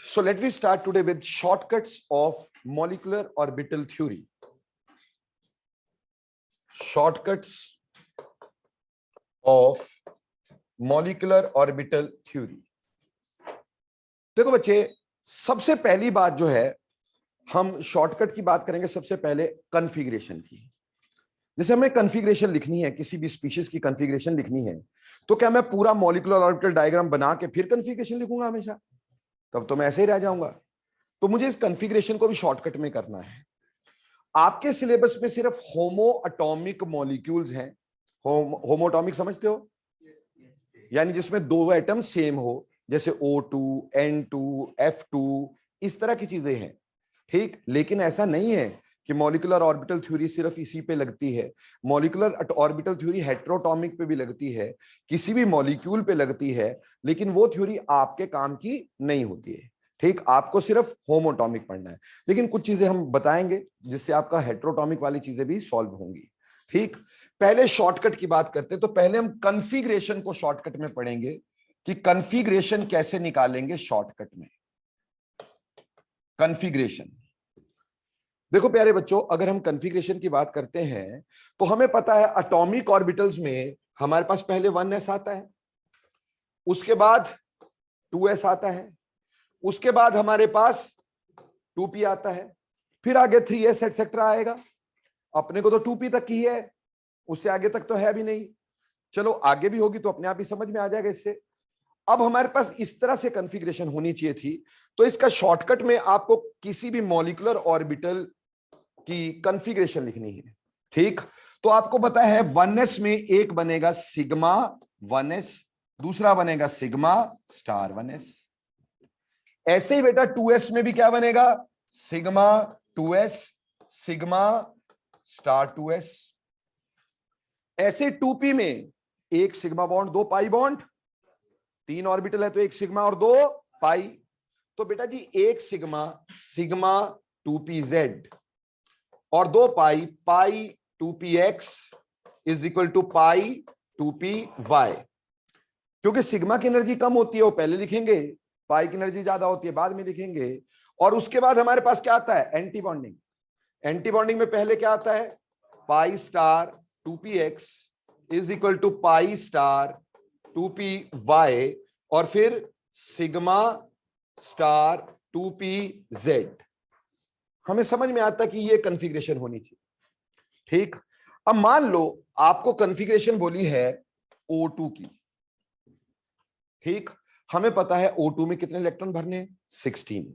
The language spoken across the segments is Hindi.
So let me start today with shortcuts of molecular orbital theory. Shortcuts of molecular orbital theory. देखो बच्चे, सबसे पहली बात जो है, हम शॉर्टकट की बात करेंगे सबसे पहले कॉन्फ़िगरेशन की। जैसे हमें कॉन्फ़िगरेशन लिखनी है, किसी भी स्पीशीज की कॉन्फ़िगरेशन लिखनी है, तो क्या मैं पूरा मॉलिक्यूलर ऑर्बिटल डायग्राम बना के फिर कॉन्फ़िगरेशन लिखूंगा हमेशा? तब तो मैं ऐसे ही रह जाऊंगा। तो मुझे इस कॉन्फ़िगरेशन को भी शॉर्टकट में करना है। आपके सिलेबस में सिर्फ होमो एटॉमिक मॉलिक्यूल्स हैं। होमो एटॉमिक समझते हो? यानी जिसमें दो एटम सेम हो, जैसे O2, N2, F2, इस तरह की चीजें हैं, ठीक। लेकिन ऐसा नहीं है कि मॉलिक्यूलर ऑर्बिटल थ्योरी सिर्फ इसी पे लगती है। मॉलिक्यूलर ऑर्बिटल थ्योरी हेटेरोटॉमिक पे भी लगती है, किसी भी मॉलिक्यूल पे लगती है, लेकिन वो थ्योरी आपके काम की नहीं होती है, ठीक। आपको सिर्फ होमोटॉमिक पढ़ना है, लेकिन कुछ चीजें हम बताएंगे जिससे आपका हेटेरोटॉमिक वाली चीजें भी सॉल्व होंगी, ठीक। पहले शॉर्टकट की बात करते हैं, तो पहले हम कॉन्फ़िगरेशन को शॉर्टकट में पढ़ेंगे कि कॉन्फ़िगरेशन कैसे निकालेंगे शॉर्टकट में। कॉन्फ़िगरेशन देखो प्यारे बच्चों, अगर हम कॉन्फ़िगरेशन की बात करते हैं तो हमें पता है एटॉमिक ऑर्बिटल्स में हमारे पास पहले 1s आता है, उसके बाद 2s आता है, उसके बाद हमारे पास 2p आता है, फिर आगे 3s एटसेट्रा आएगा। अपने को तो 2p तक ही है, उससे आगे तक तो है भी नहीं। चलो आगे भी होगी तो अपने आप ही समझ में आ जाएगा इससे। अब हमारे पास इस तरह से कॉन्फ़िगरेशन होनी चाहिए थी, तो इसका शॉर्टकट में आपको किसी भी मॉलिक्यूलर ऑर्बिटल की कॉन्फ़िगरेशन लिखनी है, ठीक। तो आपको पता है 1s में एक बनेगा सिग्मा 1s, दूसरा बनेगा सिग्मा स्टार 1s। ऐसे ही बेटा 2s में भी क्या बनेगा? Sigma 2s, sigma star 2s। ऐसे 2p में एक सिग्मा बॉन्ड, दो पाई बॉन्ड, तीन ऑर्बिटल है तो एक सिग्मा और दो पाई। तो बेटा जी एक सिग्मा, सिग्मा 2pz और दो pi, pi 2px is equal to pi 2py। क्योंकि सिग्मा की एनर्जी कम होती है वो पहले लिखेंगे, पाई की एनर्जी ज्यादा होती है बाद में लिखेंगे। और उसके बाद हमारे पास क्या आता है? Anti bonding. एंटी बॉन्डिंग में पहले क्या आता है? Pi star 2px is equal to pi star 2py और फिर सिग्मा स्टार 2pz। हमें समझ में आता है कि ये कॉन्फ़िगरेशन होनी चाहिए, ठीक। अब मान लो आपको कॉन्फ़िगरेशन बोली है O2 की, ठीक। हमें पता है O2 में कितने इलेक्ट्रॉन भरने हैं? 16।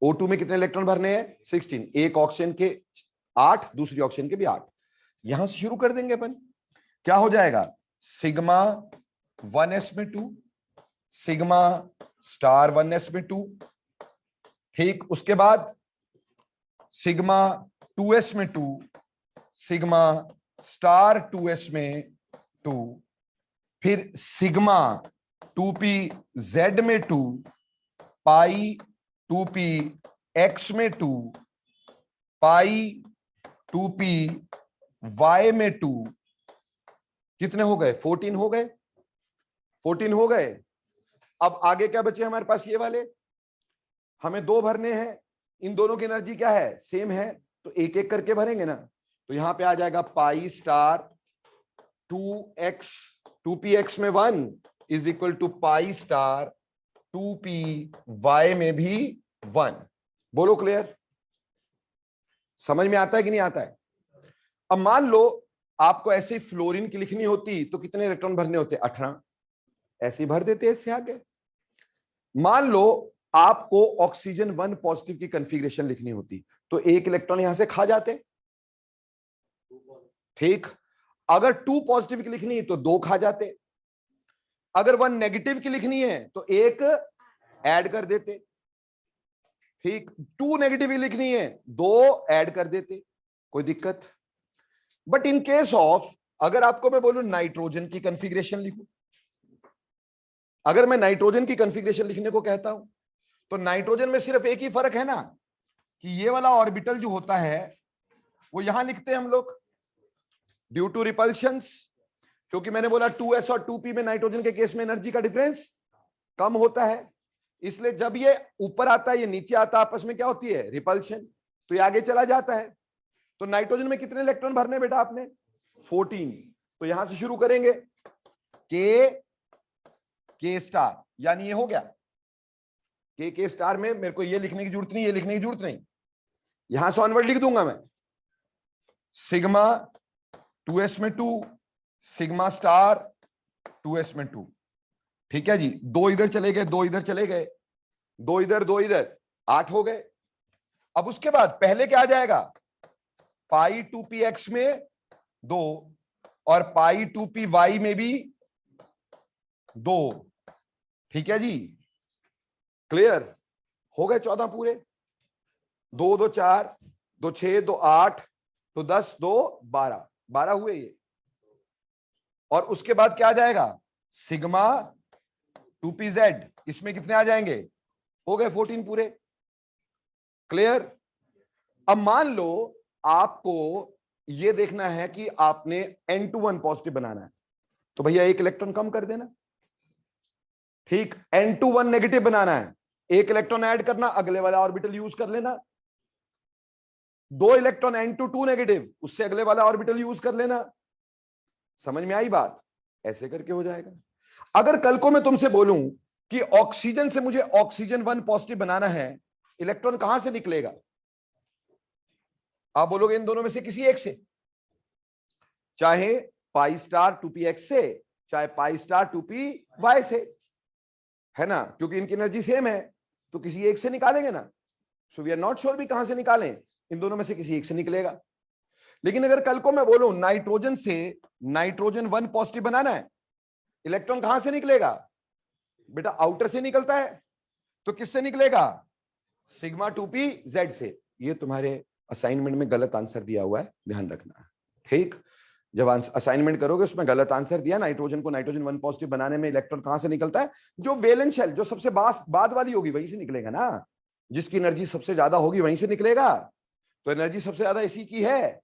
O2 में कितने इलेक्ट्रॉन भरने हैं? 16। एक ऑक्सीजन के 8, दूसरी ऑक्सीजन के भी 8। यहां से शुरू कर देंगे अपन। क्या हो जाएगा? सिग्मा 1s में 2, सिग्मा स्टार 1s में 2, ठीक। उसके बाद सिग्मा 2s में 2, सिग्मा स्टार 2s में 2, फिर सिग्मा 2pz में 2, पाई 2px में 2, पाई 2py में 2। कितने हो गए? 14 हो गए। 14 हो गए। अब आगे क्या बचे हमारे पास? ये वाले हमें दो भरने हैं, इन दोनों की एनर्जी क्या है? सेम है, तो एक एक करके भरेंगे ना। तो यहां पे आ जाएगा पाई स्टार 2px में 1 is equal to pi star 2py में भी 1। बोलो क्लियर? समझ में आता है कि नहीं आता है? अब मान लो आपको ऐसे फ्लोरीन की लिखनी होती तो कितने इलेक्ट्रॉन भरने होते? 18। ऐसे ही भर देते हैं इससे आगे। मान लो आपको ऑक्सीजन 1 पॉजिटिव की कॉन्फ़िगरेशन लिखनी होती तो एक इलेक्ट्रॉन यहां से खा जाते, ठीक। अगर 2 पॉजिटिव की लिखनी है तो 2 खा जाते। अगर 1 नेगेटिव की लिखनी है तो एक ऐड कर देते, ठीक। 2 नेगेटिव की लिखनी है 2 ऐड कर देते, कोई दिक्कत। बट इन केस ऑफ, अगर आपको मैं बोलूं नाइट्रोजन की कॉन्फ़िगरेशन लिखूं, अगर मैं नाइट्रोजन की कॉन्फ़िगरेशन लिखने को कहता हूं तो नाइट्रोजन में सिर्फ एक ही फर्क है ना, कि ये वाला ऑर्बिटल जो होता है वो यहां लिखते हैं हम लोग ड्यू टू रिपल्शंस, क्योंकि मैंने बोला 2s और 2p में नाइट्रोजन के केस में एनर्जी का डिफरेंस कम होता है, इसलिए जब ये ऊपर आता है, ये नीचे आता है, आपस में क्या होती है? रिपल्शन। तो ये आगे चला जाता है। तो नाइट्रोजन में कितने इलेक्ट्रॉन भरने बेटा आपने? 14। तो यहां से शुरू करेंगे, के स्टार, यानी ये हो गया के स्टार में मेरे को ये लिखने की जरूरत नहीं, ये लिखने की जरूरत नहीं, यहां से ऑनवर्ड लिख दूंगा मैं, सिग्मा 2s में 2, सिग्मा स्टार 2s में 2। ठीक है जी, 2 इधर चले गए, 2 इधर चले गए, 2 इधर 2 इधर, 8 हो गए। अब उसके बाद पहले क्या आ जाएगा? पाई 2px में 2 और पाई 2py में भी 2। ठीक है जी, क्लियर हो गए? 14 पूरे, 2 2 4, 2 6, 2 8, 2 10, 2 12, 12 हुए ये। और उसके बाद क्या आ जाएगा? सिग्मा 2pz, इसमें कितने आ जाएंगे? हो गए 14 पूरे। क्लियर? अब मान लो आपको ये देखना है कि आपने N21 पॉजिटिव बनाना है, तो भैया 1 इलेक्ट्रॉन कम कर देना। ठीक, N21 नेगेटिव बनाना है, 1 इलेक्ट्रॉन ऐड करना, अगले वाला ऑर्बिटल यूज कर लेना। 2 इलेक्ट्रॉन N22 नेगेटिव, उससे अगले वाला ऑर्बिटल यूज कर लेना। समझ में आई बात? ऐसे करके हो जाएगा। अगर कल को मैं तुमसे बोलूं कि ऑक्सीजन से मुझे ऑक्सीजन 1 पॉजिटिव बनाना है, इलेक्ट्रॉन कहां से निकलेगा? आप बोलोगे इन दोनों में से किसी एक से, चाहे पाई स्टार 2px से, चाहे पाई स्टार 2py से, है ना, क्योंकि इनकी एनर्जी सेम है, तो किसी एक से निकालेंगे ना। So we are not sure भी कहां से निकालें, इन दोनों में से किसी एक से निकलेगा। लेकिन अगर कल को मैं बोलूं नाइट्रोजन से नाइट्रोजन 1 पॉजिटिव बनाना है, इलेक्ट्रॉन कहां से निकलेगा? बेटा आउटर से निकलता है, तो किससे निकलेगा? सिग्मा 2pz से। ये तुम्हारे असाइनमेंट में गलत आंसर दिया हुआ है, ध्यान रखना। ठीक, जब असाइनमेंट करोगे उसमें गलत आंसर दिया, नाइट्रोजन को नाइट्रोजन 1 पॉजिटिव बनाने में इलेक्ट्रॉन कहां से निकलता है? जो वैलेंस शेल, जो सबसे बाद वाली होगी वहीं से निकलेगा ना, जिसकी एनर्जी सबसे ज्यादा होगी वहीं से निकलेगा। तो एनर्जी सबसे ज्यादा इसी की है,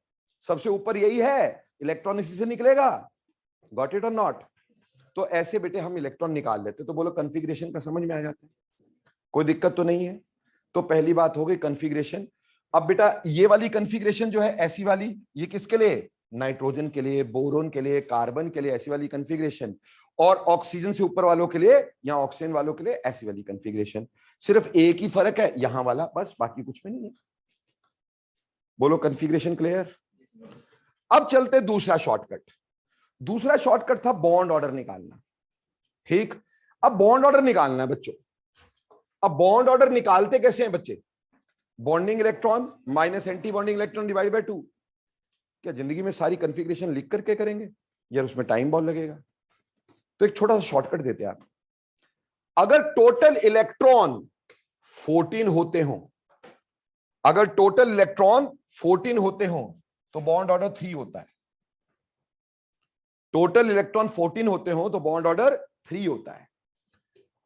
सबसे ऊपर यही है, इलेक्ट्रॉन इसी से निकलेगा। गॉट इट और नॉट? तो ऐसे बेटे हम इलेक्ट्रॉन निकाल लेते। तो बोलो कॉन्फ़िगरेशन का समझ में आ जाता है, कोई दिक्कत तो नहीं है। तो पहली बात हो गई कॉन्फ़िगरेशन। अब बेटा ये वाली कॉन्फ़िगरेशन जो है ऐसी वाली, ये किसके लिए? नाइट्रोजन के लिए, बोरोन के लिए, कार्बन के लिए ऐसी वाली कॉन्फ़िगरेशन, और ऑक्सीजन से ऊपर वालों के लिए या ऑक्सीजन वालों के लिए ऐसी वाली कॉन्फ़िगरेशन। सिर्फ एक ही फर्क है यहां वाला, बस, बाकी कुछ में नहीं है। बोलो कॉन्फ़िगरेशन क्लियर? अब चलते दूसरा शॉर्टकट। दूसरा शॉर्टकट था बॉन्ड ऑर्डर निकालना। ठीक, अब बॉन्ड ऑर्डर निकालना है बच्चों। अब बॉन्ड ऑर्डर निकालते कैसे हैं बच्चे? Bonding electron minus anti bonding electron divide by 2। क्या जिंदगी में सारी कॉन्फ़िगरेशन लिख करके करेंगे यार? उसमें टाइम बहुत लगेगा। तो एक छोटा सा शॉर्टकट देते हैं आप। अगर टोटल इलेक्ट्रॉन 14 होते हो, अगर टोटल इलेक्ट्रॉन 14 होते हो तो बॉन्ड ऑर्डर 3 होता है। टोटल इलेक्ट्रॉन 14 होते हो तो बॉन्ड ऑर्डर 3 होता है।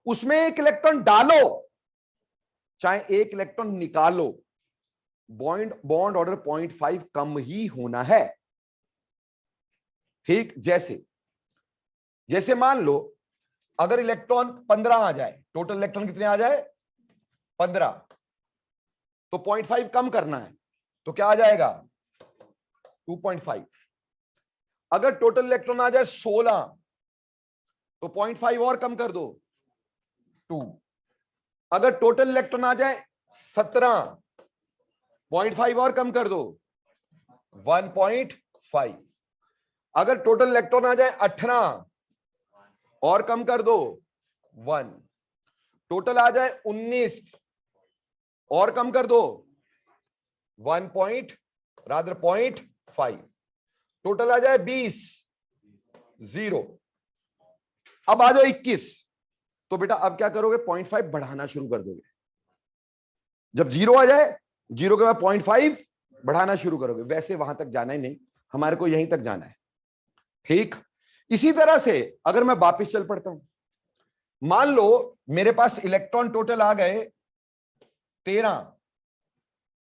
उसमें 1 इलेक्ट्रॉन डालो चाहे 1 इलेक्ट्रॉन निकालो, बॉन्ड ऑर्डर 0.5 कम ही होना है। ठीक, जैसे मान लो अगर इलेक्ट्रॉन 15 आ जाए, टोटल इलेक्ट्रॉन कितने आ जाए? 15, तो 0.5 कम करना है, तो क्या आ जाएगा? 2.5। अगर टोटल इलेक्ट्रॉन आ जाए 16, तो 0.5 और कम कर दो, 2। अगर टोटल इलेक्ट्रॉन आ जाए 17, 0.5 और कम कर दो, 1.5। अगर टोटल इलेक्ट्रॉन आ जाए 18 और कम कर दो, 1। टोटल आ जाए 19 और कम कर दो, 0.5। टोटल आ जाए 20, 0। अब आ जाओ 21, तो बेटा अब क्या करोगे? 0.5 बढ़ाना शुरू कर दोगे। जब 0 आ जाए, 0 के बाद 0.5 बढ़ाना शुरू करोगे। वैसे वहां तक जाना ही नहीं, हमारे को यहीं तक जाना है। ठीक, इसी तरह से अगर मैं वापस चल पड़ता हूं, मान लो मेरे पास इलेक्ट्रॉन टोटल आ गए 13,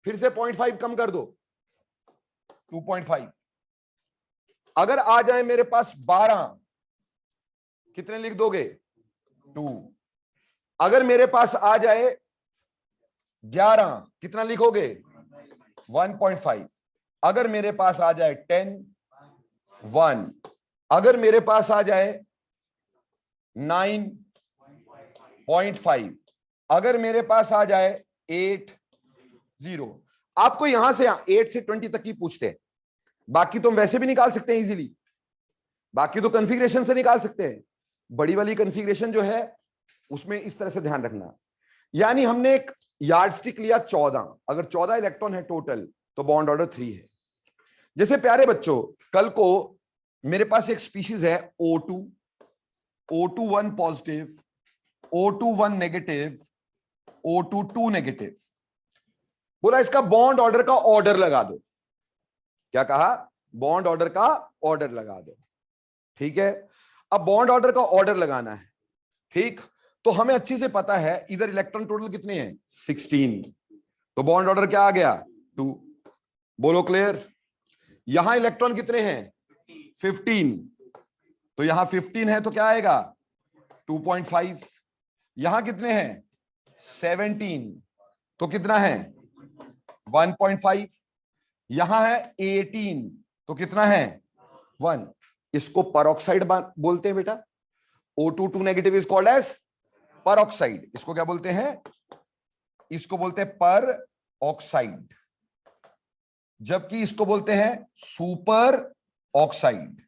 फिर से 0.5 कम कर दो, 2.5। अगर आ जाए मेरे पास 12, कितने लिख दोगे? 2। अगर मेरे पास आ जाए 11, कितना लिखोगे? 1.5। अगर मेरे पास आ जाए 10, 1। अगर मेरे पास आ जाए 9.5, अगर मेरे पास आ जाए 8, 0। आपको यहां से 8 से 20 तक ही पूछते हैं, बाकी तुम वैसे भी निकाल सकते हैं इजीली, बाकी तो कॉन्फ़िगरेशन से निकाल सकते हैं। बड़ी वाली कॉन्फ़िगरेशन जो है उसमें इस तरह से ध्यान रखना, यानी हमने एक यार्डस्टिक लिया 14, अगर 14 इलेक्ट्रॉन है टोटल तो बॉन्ड ऑर्डर 3 है। जैसे प्यारे बच्चों, कल को मेरे पास एक स्पीशीज है O2, O2 1 positive, O2 1 negative, O2 2 negative. बोला इसका बॉन्ड ऑर्डर का ऑर्डर लगा दो। क्या कहा? बॉन्ड ऑर्डर का ऑर्डर लगा दो। ठीक है, अब बॉन्ड ऑर्डर का ऑर्डर लगाना है। ठीक, तो हमें अच्छी से पता है इधर इलेक्ट्रॉन टोटल कितने हैं? 16, तो बॉन्ड ऑर्डर क्या आ गया? 2। बोलो क्लियर? यहां इलेक्ट्रॉन कितने हैं? 15, तो यहां 15 है तो क्या आएगा? 2.5। यहां कितने हैं? 17, तो कितना है? 1.5। यहां है 18, तो कितना है? 1। इसको परऑक्साइड बोलते हैं बेटा। O2 2 negative is called as peroxide. इसको क्या बोलते हैं? इसको बोलते हैं पर ऑक्साइड, जबकि इसको बोलते हैं सुपर ऑक्साइड।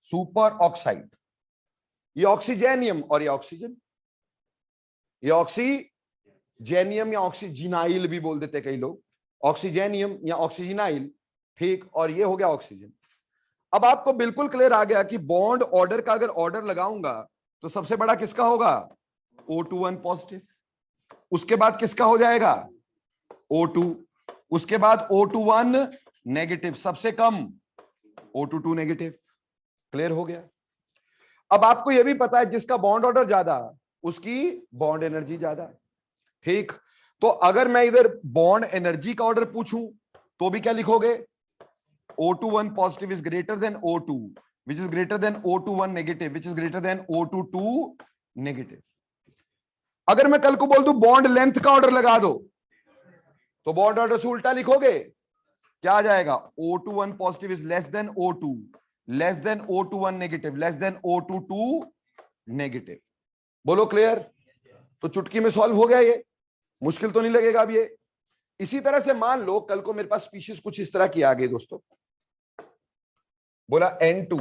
Super oxide. ये ऑक्सीजेनियम और ये ऑक्सीजन, ये ऑक्सीजेनियम या ऑक्सीजिनाइल भी बोल देते कई लोग, ऑक्सीजेनियम या ऑक्सीजिनाइल। ठीक, और ये हो गया ऑक्सीजन। अब आपको बिल्कुल क्लियर आ गया कि बॉन्ड ऑर्डर का अगर ऑर्डर लगाऊंगा तो सबसे बड़ा किसका होगा? O2 1 positive. उसके बाद किसका हो जाएगा? O2। उसके बाद O2 1 नेगेटिव, सबसे कम O2 2 नेगेटिव। क्लियर हो गया? अब आपको यह भी पता है जिसका बॉन्ड ऑर्डर ज्यादा उसकी बॉन्ड एनर्जी ज्यादा। ठीक, तो अगर मैं इधर बॉन्ड एनर्जी का ऑर्डर पूछूं तो भी क्या लिखोगे? O2 1 positive is greater than O2, which is greater than O2 1 negative, which is greater than O2 2 negative. अगर मैं कल को बोल दूं बॉन्ड लेंथ का ऑर्डर लगा दो, तो बॉन्ड ऑर्डर से उल्टा लिखोगे, क्या आ जाएगा? O2 1 positive is less than O2, less than O2 1 negative, less than O2 2 negative. बोलो क्लियर? तो चुटकी में सॉल्व हो गया, ये मुश्किल तो नहीं लगेगा अब ये। इसी तरह से मान लो कल को मेरे पास स्पीशीज कुछ इस तरह की आ गई दोस्तों। बोला N2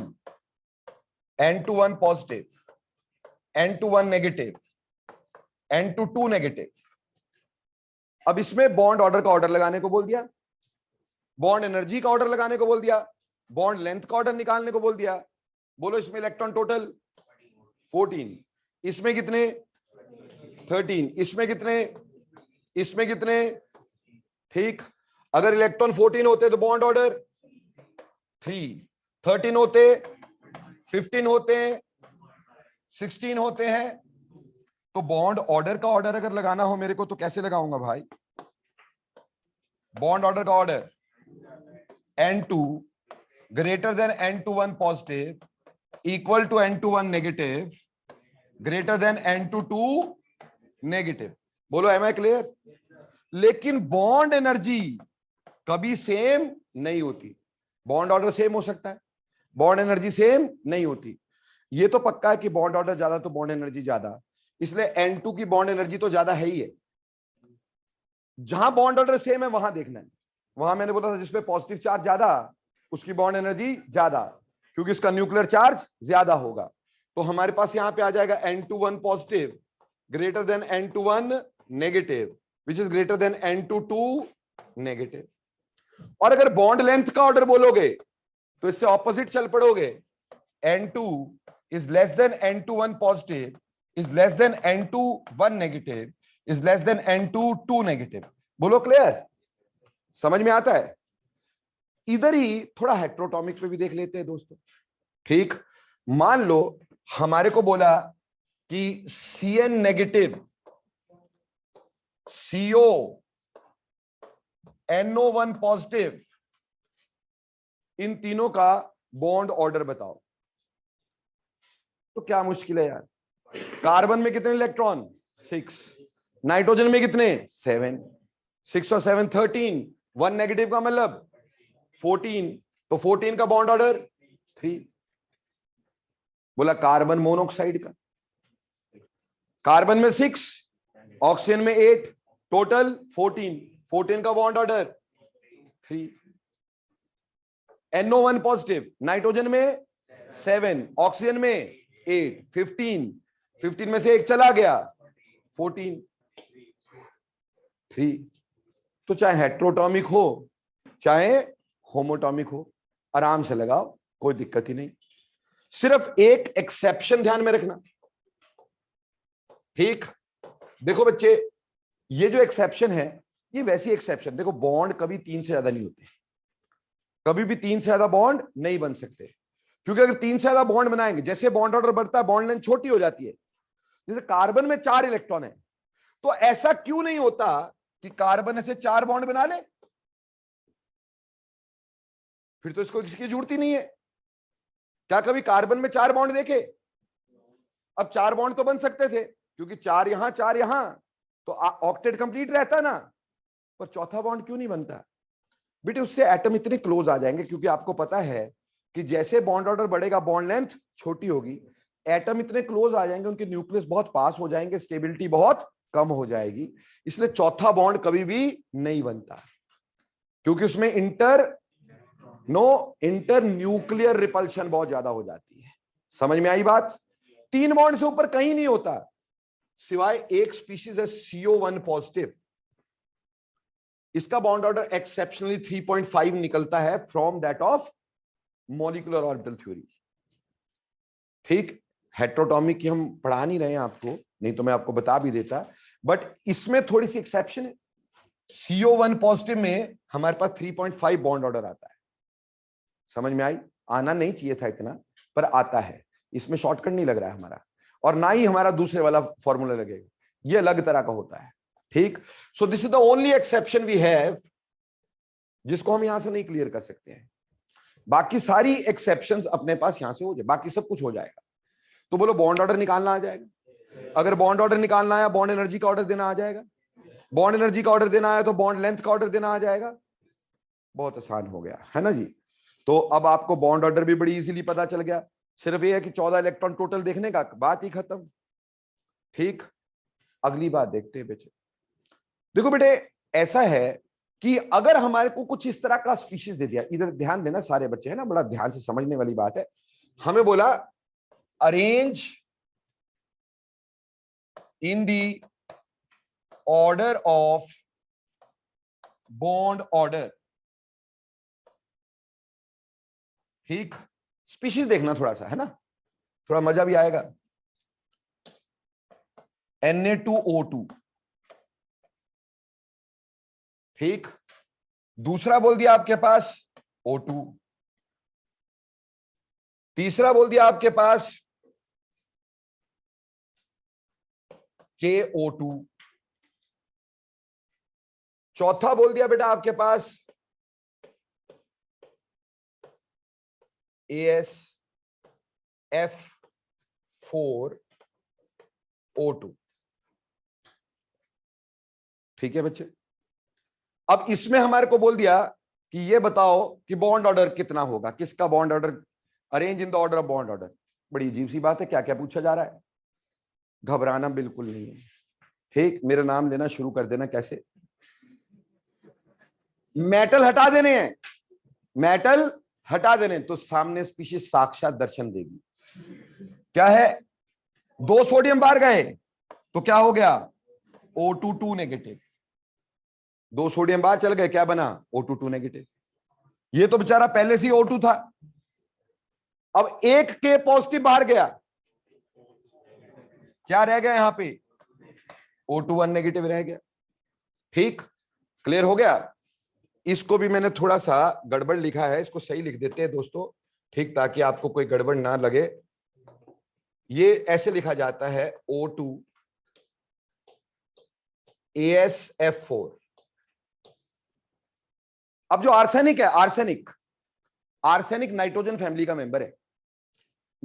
1 positive, N2 1 negative, N2 2 negative. अब इसमें बॉन्ड ऑर्डर का ऑर्डर लगाने को बोल दिया, बॉन्ड एनर्जी का ऑर्डर लगाने को बोल दिया, बॉन्ड लेंथ का ऑर्डर निकालने को बोल दिया। बोलो इसमें इलेक्ट्रॉन टोटल 14, इसमें कितने? 13, इसमें कितने? इसमें कितने? ठीक, अगर इलेक्ट्रॉन 14 होते तो बॉन्ड ऑर्डर 3, 13 होते, 15 होते, 16 होते हैं। तो बॉन्ड ऑर्डर का ऑर्डर अगर लगाना हो मेरे को तो कैसे लगाऊंगा भाई? बॉन्ड ऑर्डर का order N2 greater than N2 1 positive equal to N2 1 negative greater than N2 2 negative. बोलो एम आई क्लियर? लेकिन बॉन्ड एनर्जी कभी सेम नहीं होती। बॉन्ड ऑर्डर सेम हो सकता है, बॉन्ड एनर्जी सेम नहीं होती। ये तो पक्का है कि बॉन्ड ऑर्डर ज्यादा तो बॉन्ड एनर्जी ज्यादा, इसलिए N2 की बॉन्ड एनर्जी तो ज्यादा है ही है। जहां बॉन्ड ऑर्डर सेम है वहां देखना है। वहां मैंने बोला था जिसपे पॉजिटिव चार्ज ज्यादा उसकी बॉन्ड एनर्जी ज्यादा, क्योंकि इसका न्यूक्लियर चार्ज ज्यादा होगा। तो हमारे पास यहां पे आ जाएगा N2 1 positive greater than N2 1 negative which is greater than N2 2 negative. और अगर बॉन्ड लेंथ का ऑर्डर बोलोगे तो इससे ऑपोजिट चल पड़ोगे। N2 is less than N2 1 positive is less than N2 1 negative is less than N2 2 negative। बोलो क्लियर? समझ में आता है? इधर ही थोड़ा हेट्रोटॉमिक पे भी देख लेते हैं दोस्तों। ठीक, मान लो हमारे को बोला कि Cn negative, CO, NO1 positive, इन तीनों का बॉन्ड ऑर्डर बताओ। तो क्या मुश्किल है यार? कार्बन में कितने इलेक्ट्रॉन? 6। नाइट्रोजन में कितने? 7। 6 और 7 13। 1 नेगेटिव का मतलब 14। तो 14 का बॉन्ड ऑर्डर 3। बोला कार्बन मोनोऑक्साइड का, कार्बन में 6, ऑक्सीजन में 8, टोटल 14। 14 का bond order 3। NO1 positive, nitrogen में 7, ऑक्सीजन में 8, 15। 15 में से एक चला गया, 14, 3। तो चाहे हेट्रोटॉमिक हो चाहे होमोटॉमिक हो, आराम से लगाओ, कोई दिक्कत ही नहीं। सिर्फ एक एक्सेप्शन ध्यान में रखना, ठीक? देखो बच्चे, ये जो एक्सेप्शन है ये वैसी एक्सेप्शन, देखो बॉन्ड कभी 3 से ज्यादा नहीं होते, कभी भी 3 से ज्यादा बॉन्ड नहीं बन सकते, क्योंकि अगर 3 से ज्यादा बॉन्ड बनाएंगे, जैसे बॉन्ड ऑर्डर बढ़ता है बॉन्ड लेंथ छोटी हो जाती है। जैसे कार्बन में 4 इलेक्ट्रॉन है, तो ऐसा क्यों नहीं होता कि कार्बन ऐसे 4 बॉन्ड बना ले? फिर तो इसको किसी की जरूरत ही नहीं है। क्या कभी कार्बन में 4 बॉन्ड देखे? अब 4 बॉन्ड तो बन सकते थे, क्योंकि 4 यहां 4 यहां, तो ऑक्टेट कंप्लीट रहता ना, पर चौथा बॉन्ड क्यों नहीं बनता? बेटे उससे एटम इतने क्लोज आ जाएंगे, क्योंकि आपको पता है कि जैसे बॉन्ड ऑर्डर बढ़ेगा बॉन्ड लेंथ छोटी होगी, एटम इतने क्लोज आ जाएंगे, उनके न्यूक्लियस बहुत पास हो जाएंगे, स्टेबिलिटी बहुत कम हो जाएगी, इसलिए चौथा बॉन्ड कभी भी नहीं बनता, क्योंकि उसमें इंटर न्यूक्लियर रिपल्शन बहुत ज्यादा हो जाती है। समझ में आई बात? 3 बॉन्ड से ऊपर कहीं नहीं होता, सिवाय एक स्पीशीज है CO1 पॉजिटिव, इसका बॉन्ड ऑर्डर एक्सेप्शनली 3.5 निकलता है from that of molecular orbital theory. ठीक, हेट्रोटॉमिक की हम पढ़ा नहीं रहे हैं आपको, नहीं तो मैं आपको बता भी देता, बट इसमें थोड़ी सी एक्सेप्शन है। CO1 पॉजिटिव में हमारे पास 3.5 बॉन्ड ऑर्डर आता है। समझ में आई? आना नहीं चाहिए था इतना, पर आता है। इसमें शॉर्टकट नहीं लग रहा है हमारा, और ना ही हमारा दूसरे वाला फॉर्मूला लगेगा, ये अलग तरह का होता है। ठीक, so this is the only exception we have, जिसको हम यहां से नहीं क्लियर कर सकते हैं। बाकी सारी एक्सेप्शंस अपने पास यहां से हो जाए, बाकी सब कुछ हो जाएगा। तो बोलो बॉन्ड ऑर्डर निकालना आ जाएगा? अगर बॉन्ड ऑर्डर निकालना आया, बॉन्ड एनर्जी का ऑर्डर देना आ जाएगा। बॉन्ड एनर्जी का ऑर्डर देना आया तो बॉन्ड लेंथ का ऑर्डर देना आ जाएगा। बहुत आसान हो गया है ना जी? तो अब आपको बॉन्ड ऑर्डर भी बड़ी इजीली पता चल गया, सिर्फ ये है कि 14 इलेक्ट्रॉन टोटल देखने का, बात ही खत्म। ठीक, अगली बात देखते हैं बेटे। देखो बेटे, ऐसा है कि अगर हमारे को कुछ इस तरह का स्पीशीज दे दिया, इधर ध्यान देना सारे बच्चे है ना, बड़ा ध्यान से समझने वाली बात है। हमें बोला arrange in the order of bond order. ठीक, स्पीशीज देखना थोड़ा सा है ना, थोड़ा मजा भी आएगा। Na2O2, ठीक, दूसरा बोल दिया आपके पास O2, तीसरा बोल दिया आपके पास KO2, चौथा बोल दिया बेटा आपके पास AsF4O2। ठीक है बच्चे, अब इसमें हमारे को बोल दिया कि ये बताओ कि बॉन्ड ऑर्डर कितना होगा, किसका bond order, arrange in the order of bond order. बड़ी अजीब सी बात है, क्या क्या पूछा जा रहा है, घबराना बिल्कुल नहीं है। ठीक, मेरा नाम लेना शुरू कर देना। कैसे? मेटल हटा देने हैं, मेटल हटा देने, तो सामने स्पीशीज साक्षात दर्शन देगी। क्या है? 2 सोडियम बार गए तो क्या हो गया? O22 negative. 2 सोडियम बार चल गए, क्या बना? O22 negative. ये तो बेचारा पहले से ही O2 था। अब एक के पॉजिटिव बाहर गया, क्या रह गया यहां पे? O21 नेगेटिव रह गया। ठीक, क्लियर हो गया? इसको भी मैंने थोड़ा सा गड़बड़ लिखा है, इसको सही लिख देते हैं दोस्तों, ठीक, ताकि आपको कोई गड़बड़ ना लगे। ये ऐसे लिखा जाता है O2 AsF4। अब जो आर्सेनिक है, आर्सेनिक नाइट्रोजन फैमिली का मेंबर है।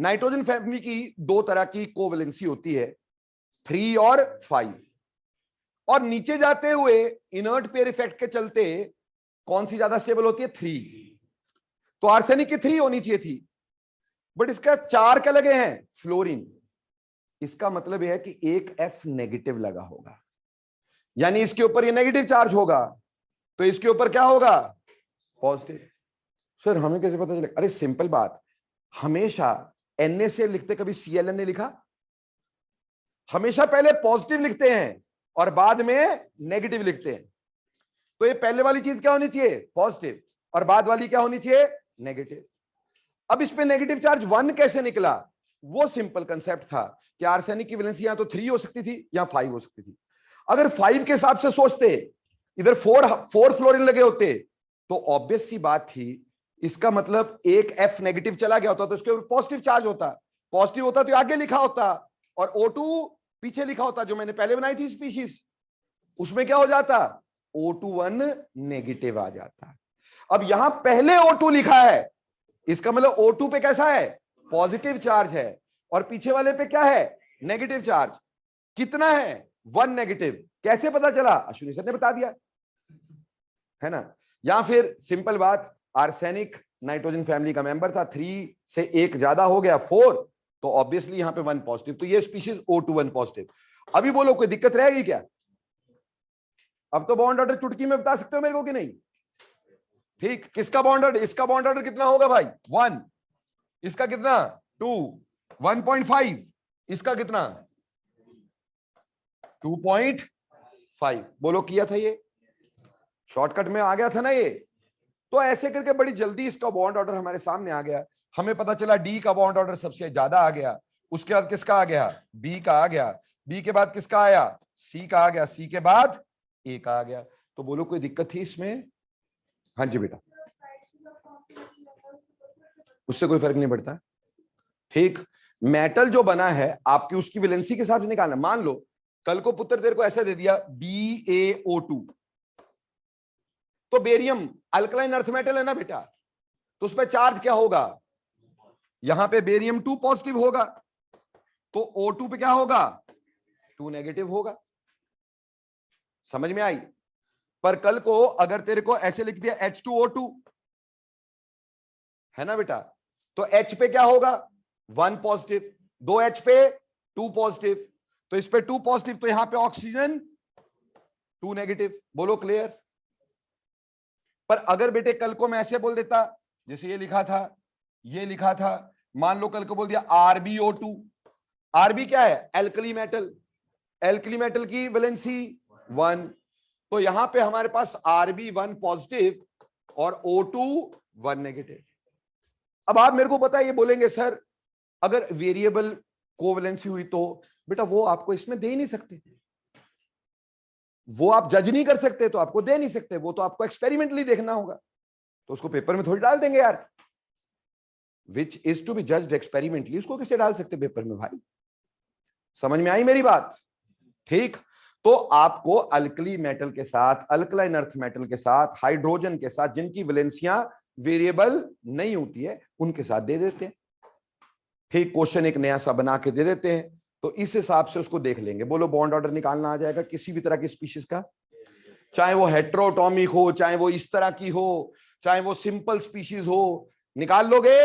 नाइट्रोजन फैमिली की दो तरह की कोवेलेंसी होती है, 3 और 5, और नीचे जाते हुए इनर्ट पेयर इफेक्ट के चलते कौन सी ज्यादा स्टेबल होती है? 3। तो आर्सेनिक की 3 होनी चाहिए थी, बट इसका 4 क्या लगे हैं? फ्लोरीन। इसका मतलब यह है कि एक F नेगेटिव लगा होगा, यानी इसके ऊपर ये नेगेटिव चार्ज होगा, तो इसके ऊपर क्या होगा? पॉजिटिव। सर हमें कैसे पता चलेगा? अरे सिंपल बात, हमेशा NaCl लिखते कभी Cl ने लिखा? हमेशा पहले पॉजिटिव लिखते हैं और बाद में नेगेटिव लिखते हैं। तो ये पहले वाली चीज क्या होनी चाहिए? पॉजिटिव, और बाद वाली क्या होनी चाहिए? नेगेटिव। अब इस पे नेगेटिव चार्ज 1 कैसे निकला? वो सिंपल कंसेप्ट था कि आर्सेनिक की वैलेंसी या तो 3 हो सकती थी या 5 हो सकती थी। अगर 5 के हिसाब से सोचते, इधर 4 फ्लोरीन लगे होते, तो ऑब्वियस सी बात थी, इसका मतलब एक F नेगेटिव चला गया होता तो इसके ऊपर पॉजिटिव चार्ज होता। पॉजिटिव होता तो आगे लिखा होता, और O2 पीछे लिखा होता, जो मैंने पहले बनाई थी स्पीशीज, उसमें क्या हो जाता? O21 नेगेटिव आ जाता। अब यहां पहले O2 लिखा है, इसका मतलब O2 पे कैसा है? पॉजिटिव चार्ज है, और पीछे वाले पे क्या है? Negative charge. कितना है? 1 नेगेटिव। कैसे पता चला? अश्विनी सर ने बता दिया, है ना। या फिर सिंपल बात, आर्सेनिक नाइट्रोजन फैमिली का मेंबर था, 3 से 1 ज्यादा हो गया 4, तो ऑब्वियसली यहां पे 1 पॉजिटिव, तो ये स्पीशीज O21 पॉजिटिव। अभी बोलो कोई दिक्कत रहेगी क्या? अब तो बॉन्ड ऑर्डर चुटकी में बता सकते हो मेरे को कि नहीं? ठीक, किसका बॉन्ड ऑर्डर? इसका बॉन्ड ऑर्डर कितना होगा भाई? 1। इसका कितना? 2। 1.5। इसका कितना? 2.5। बोलो किया था ये? शॉर्टकट में आ गया था ना ये? तो ऐसे करके बड़ी जल्दी इसका बॉन्ड ऑर्डर हमारे सामने आ गया। हमें पता चला डी का बॉन्ड ऑर्डर सबसे ज्यादा आ गया, उसके बाद किसका आ गया? बी का आ गया, बी के बाद किसका आया? सी का आ गया, सी के बाद ए का आ गया। तो बोलो कोई दिक्कत थी इसमें? हाँ जी बेटा, उससे कोई फर्क नहीं पड़ता। ठीक, मेटल जो बना है आपकी उसकी वैलेंसी के हिसाब से निकालना। मान लो कल को पुत्र तेरे को ऐसा दे दिया BaO2, तो बेरियम अल्कलाइन अर्थ मेटल है ना बेटा, तो उस पर चार्ज क्या होगा? यहां पे बेरियम 2 पॉजिटिव होगा, तो O2 पे क्या होगा? 2 नेगेटिव होगा। समझ में आई? पर कल को अगर तेरे को ऐसे लिख दिया H2O2, है ना बेटा, तो H पे क्या होगा? 1 पॉजिटिव, 2 H पे 2 पॉजिटिव, तो इस पे 2 पॉजिटिव, तो यहां पे ऑक्सीजन 2 नेगेटिव। बोलो क्लियर? पर अगर बेटे कल को मैं ऐसे बोल देता, जैसे ये लिखा था, ये लिखा था, मान लो कल को बोल दिया RbO2। Rb क्या है? एल्कली मेटल, एल्कली मेटल की वैलेंसी 1, तो यहां पे हमारे पास Rb 1 पॉजिटिव और O2 1 नेगेटिव। अब आप मेरे को बताइए, बोलेंगे सर अगर वेरिएबल कोवेलेंसी हुई तो बेटा वो आपको इसमें दे ही नहीं सकते, वो आप जज नहीं कर सकते, तो आपको दे नहीं सकते, वो तो आपको एक्सपेरिमेंटली देखना होगा, तो उसको पेपर में थोड़ी डाल देंगे यार। Which is to be judged experimentally, उसको कैसे डाल सकते पेपर में भाई? समझ में आई मेरी बात? ठीक, तो आपको अल्कली मेटल के साथ, अल्कलाइन अर्थ मेटल के साथ, हाइड्रोजन के साथ, जिनकी वैलेंसियां वेरिएबल नहीं होती है, उनके साथ दे देते हैं। ठीक, क्वेश्चन एक नया सा बना के दे देते हैं, तो इस हिसाब से उसको देख लेंगे। बोलो बॉन्ड ऑर्डर निकालना आ जाएगा किसी भी तरह की स्पीशीज का, चाहे वो हेट्रोटॉमिक हो, चाहे वो इस तरह की हो, चाहे वो सिंपल स्पीशीज हो, निकाल लोगे?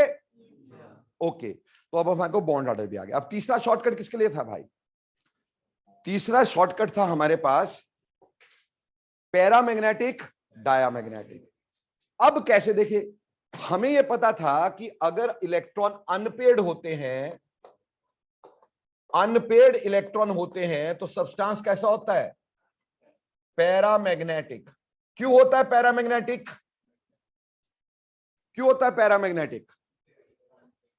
ओके, तो अब हमारे को बॉन्ड ऑर्डर भी आ गया। अब तीसरा शॉर्टकट किसके लिए था भाई? तीसरा शॉर्टकट था हमारे पास पैरामैग्नेटिक डायामैग्नेटिक। अब कैसे देखे? हमें यह पता था कि अगर इलेक्ट्रॉन अनपेड होते हैं, अनपेड इलेक्ट्रॉन होते हैं, तो सब्सटेंस कैसा होता है? पैरामैग्नेटिक। क्यों होता है पैरामैग्नेटिक? क्यों होता है पैरामैग्नेटिक?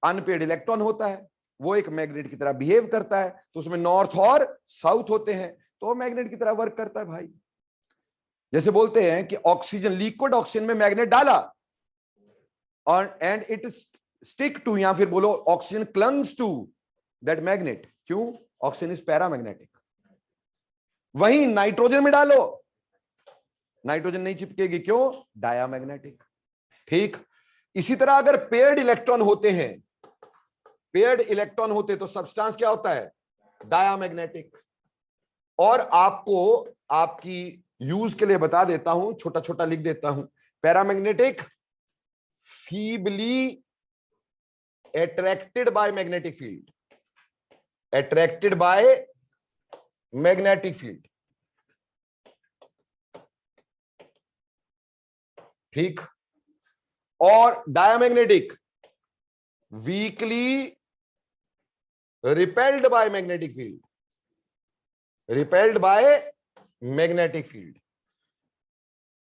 अनपेड इलेक्ट्रॉन होता है, वो एक मैग्नेट की तरह बिहेव करता है, तो उसमें नॉर्थ और साउथ होते हैं, तो मैग्नेट की तरह वर्क करता है भाई। जैसे बोलते हैं कि ऑक्सीजन, लिक्विड ऑक्सीजन में मैग्नेट डाला और एंड इट स्टिक टू, या फिर बोलो ऑक्सीजन क्लंग्स टू दैट मैग्नेट। क्यों? Oxygen is paramagnetic. वहीं नाइट्रोजन में डालो, नाइट्रोजन नहीं चिपकेगी, क्यों? डायामैग्नेटिक। ठीक, इसी तरह अगर पेयर्ड इलेक्ट्रॉन होते हैं, पेयर्ड इलेक्ट्रॉन होते तो सब्सटेंस क्या होता है? डायामैग्नेटिक। और आपको आपकी यूज के लिए बता देता हूं, छोटा छोटा लिख देता हूं। Paramagnetic, feebly attracted by magnetic field, attracted by magnetic field, ठीक। और diamagnetic, weekly repelled by magnetic field, repelled by magnetic field.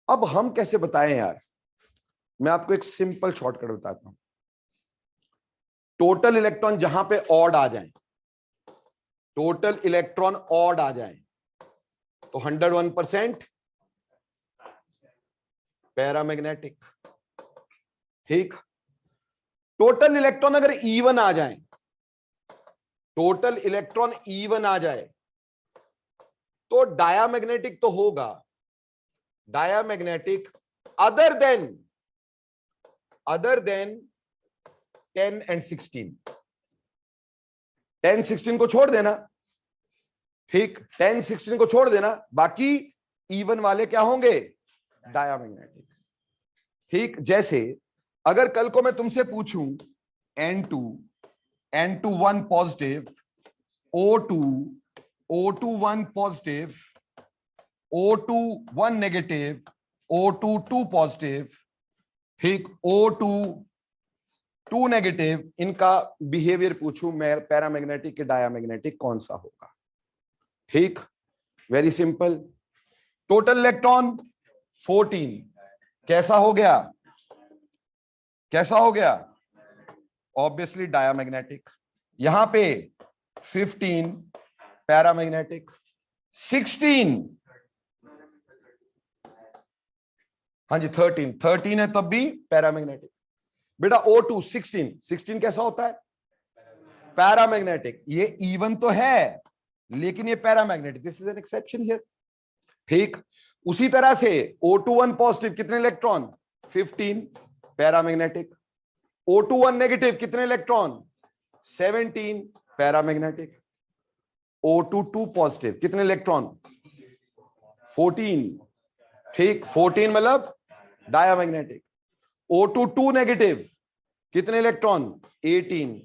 अब हम कैसे बताएं यार? मैं आपको एक सिंपल शॉर्टकट बताता हूं। टोटल इलेक्ट्रॉन जहां पे ऑड आ जाए, टोटल इलेक्ट्रॉन ऑड आ जाए तो 101% पैरामैग्नेटिक, ठीक। टोटल इलेक्ट्रॉन अगर इवन आ जाए, टोटल इलेक्ट्रॉन इवन आ जाए तो डायामैग्नेटिक तो होगा, डायामैग्नेटिक अदर देन 10 and 16। 10 16 को छोड़ देना, ठीक। 10 16 को छोड़ देना, बाकी इवन वाले क्या होंगे? डायामैग्नेटिक, ठीक। जैसे अगर कल को मैं तुमसे पूछूं N2 1 positive, O2 1 positive, O2 1 negative, O2 2 positive, ठीक, O2 2 नेगेटिव, इनका बिहेवियर पूछूं मैं, पैरामैग्नेटिक के डायामैग्नेटिक कौन सा होगा? ठीक, वेरी सिंपल। टोटल इलेक्ट्रॉन 14, कैसा हो गया? कैसा हो गया? Obviously diamagnetic. यहां पे 15 पैरामैग्नेटिक, 16, हाँ जी 13 है तब भी पैरामैग्नेटिक। बेटा O2 16 कैसा होता है? पैरामैग्नेटिक। ये इवन तो है लेकिन ये paramagnetic, this is an exception here, ठीक। उसी तरह से O2 1 पॉजिटिव कितने इलेक्ट्रॉन? 15 पैरामैग्नेटिक। O2 1 नेगेटिव कितने इलेक्ट्रॉन? 17 पैरामैग्नेटिक। O2 2 पॉजिटिव कितने इलेक्ट्रॉन? 14, ठीक। 14 मतलब डायामैग्नेटिक। O2 2 नेगेटिव कितने इलेक्ट्रॉन? 18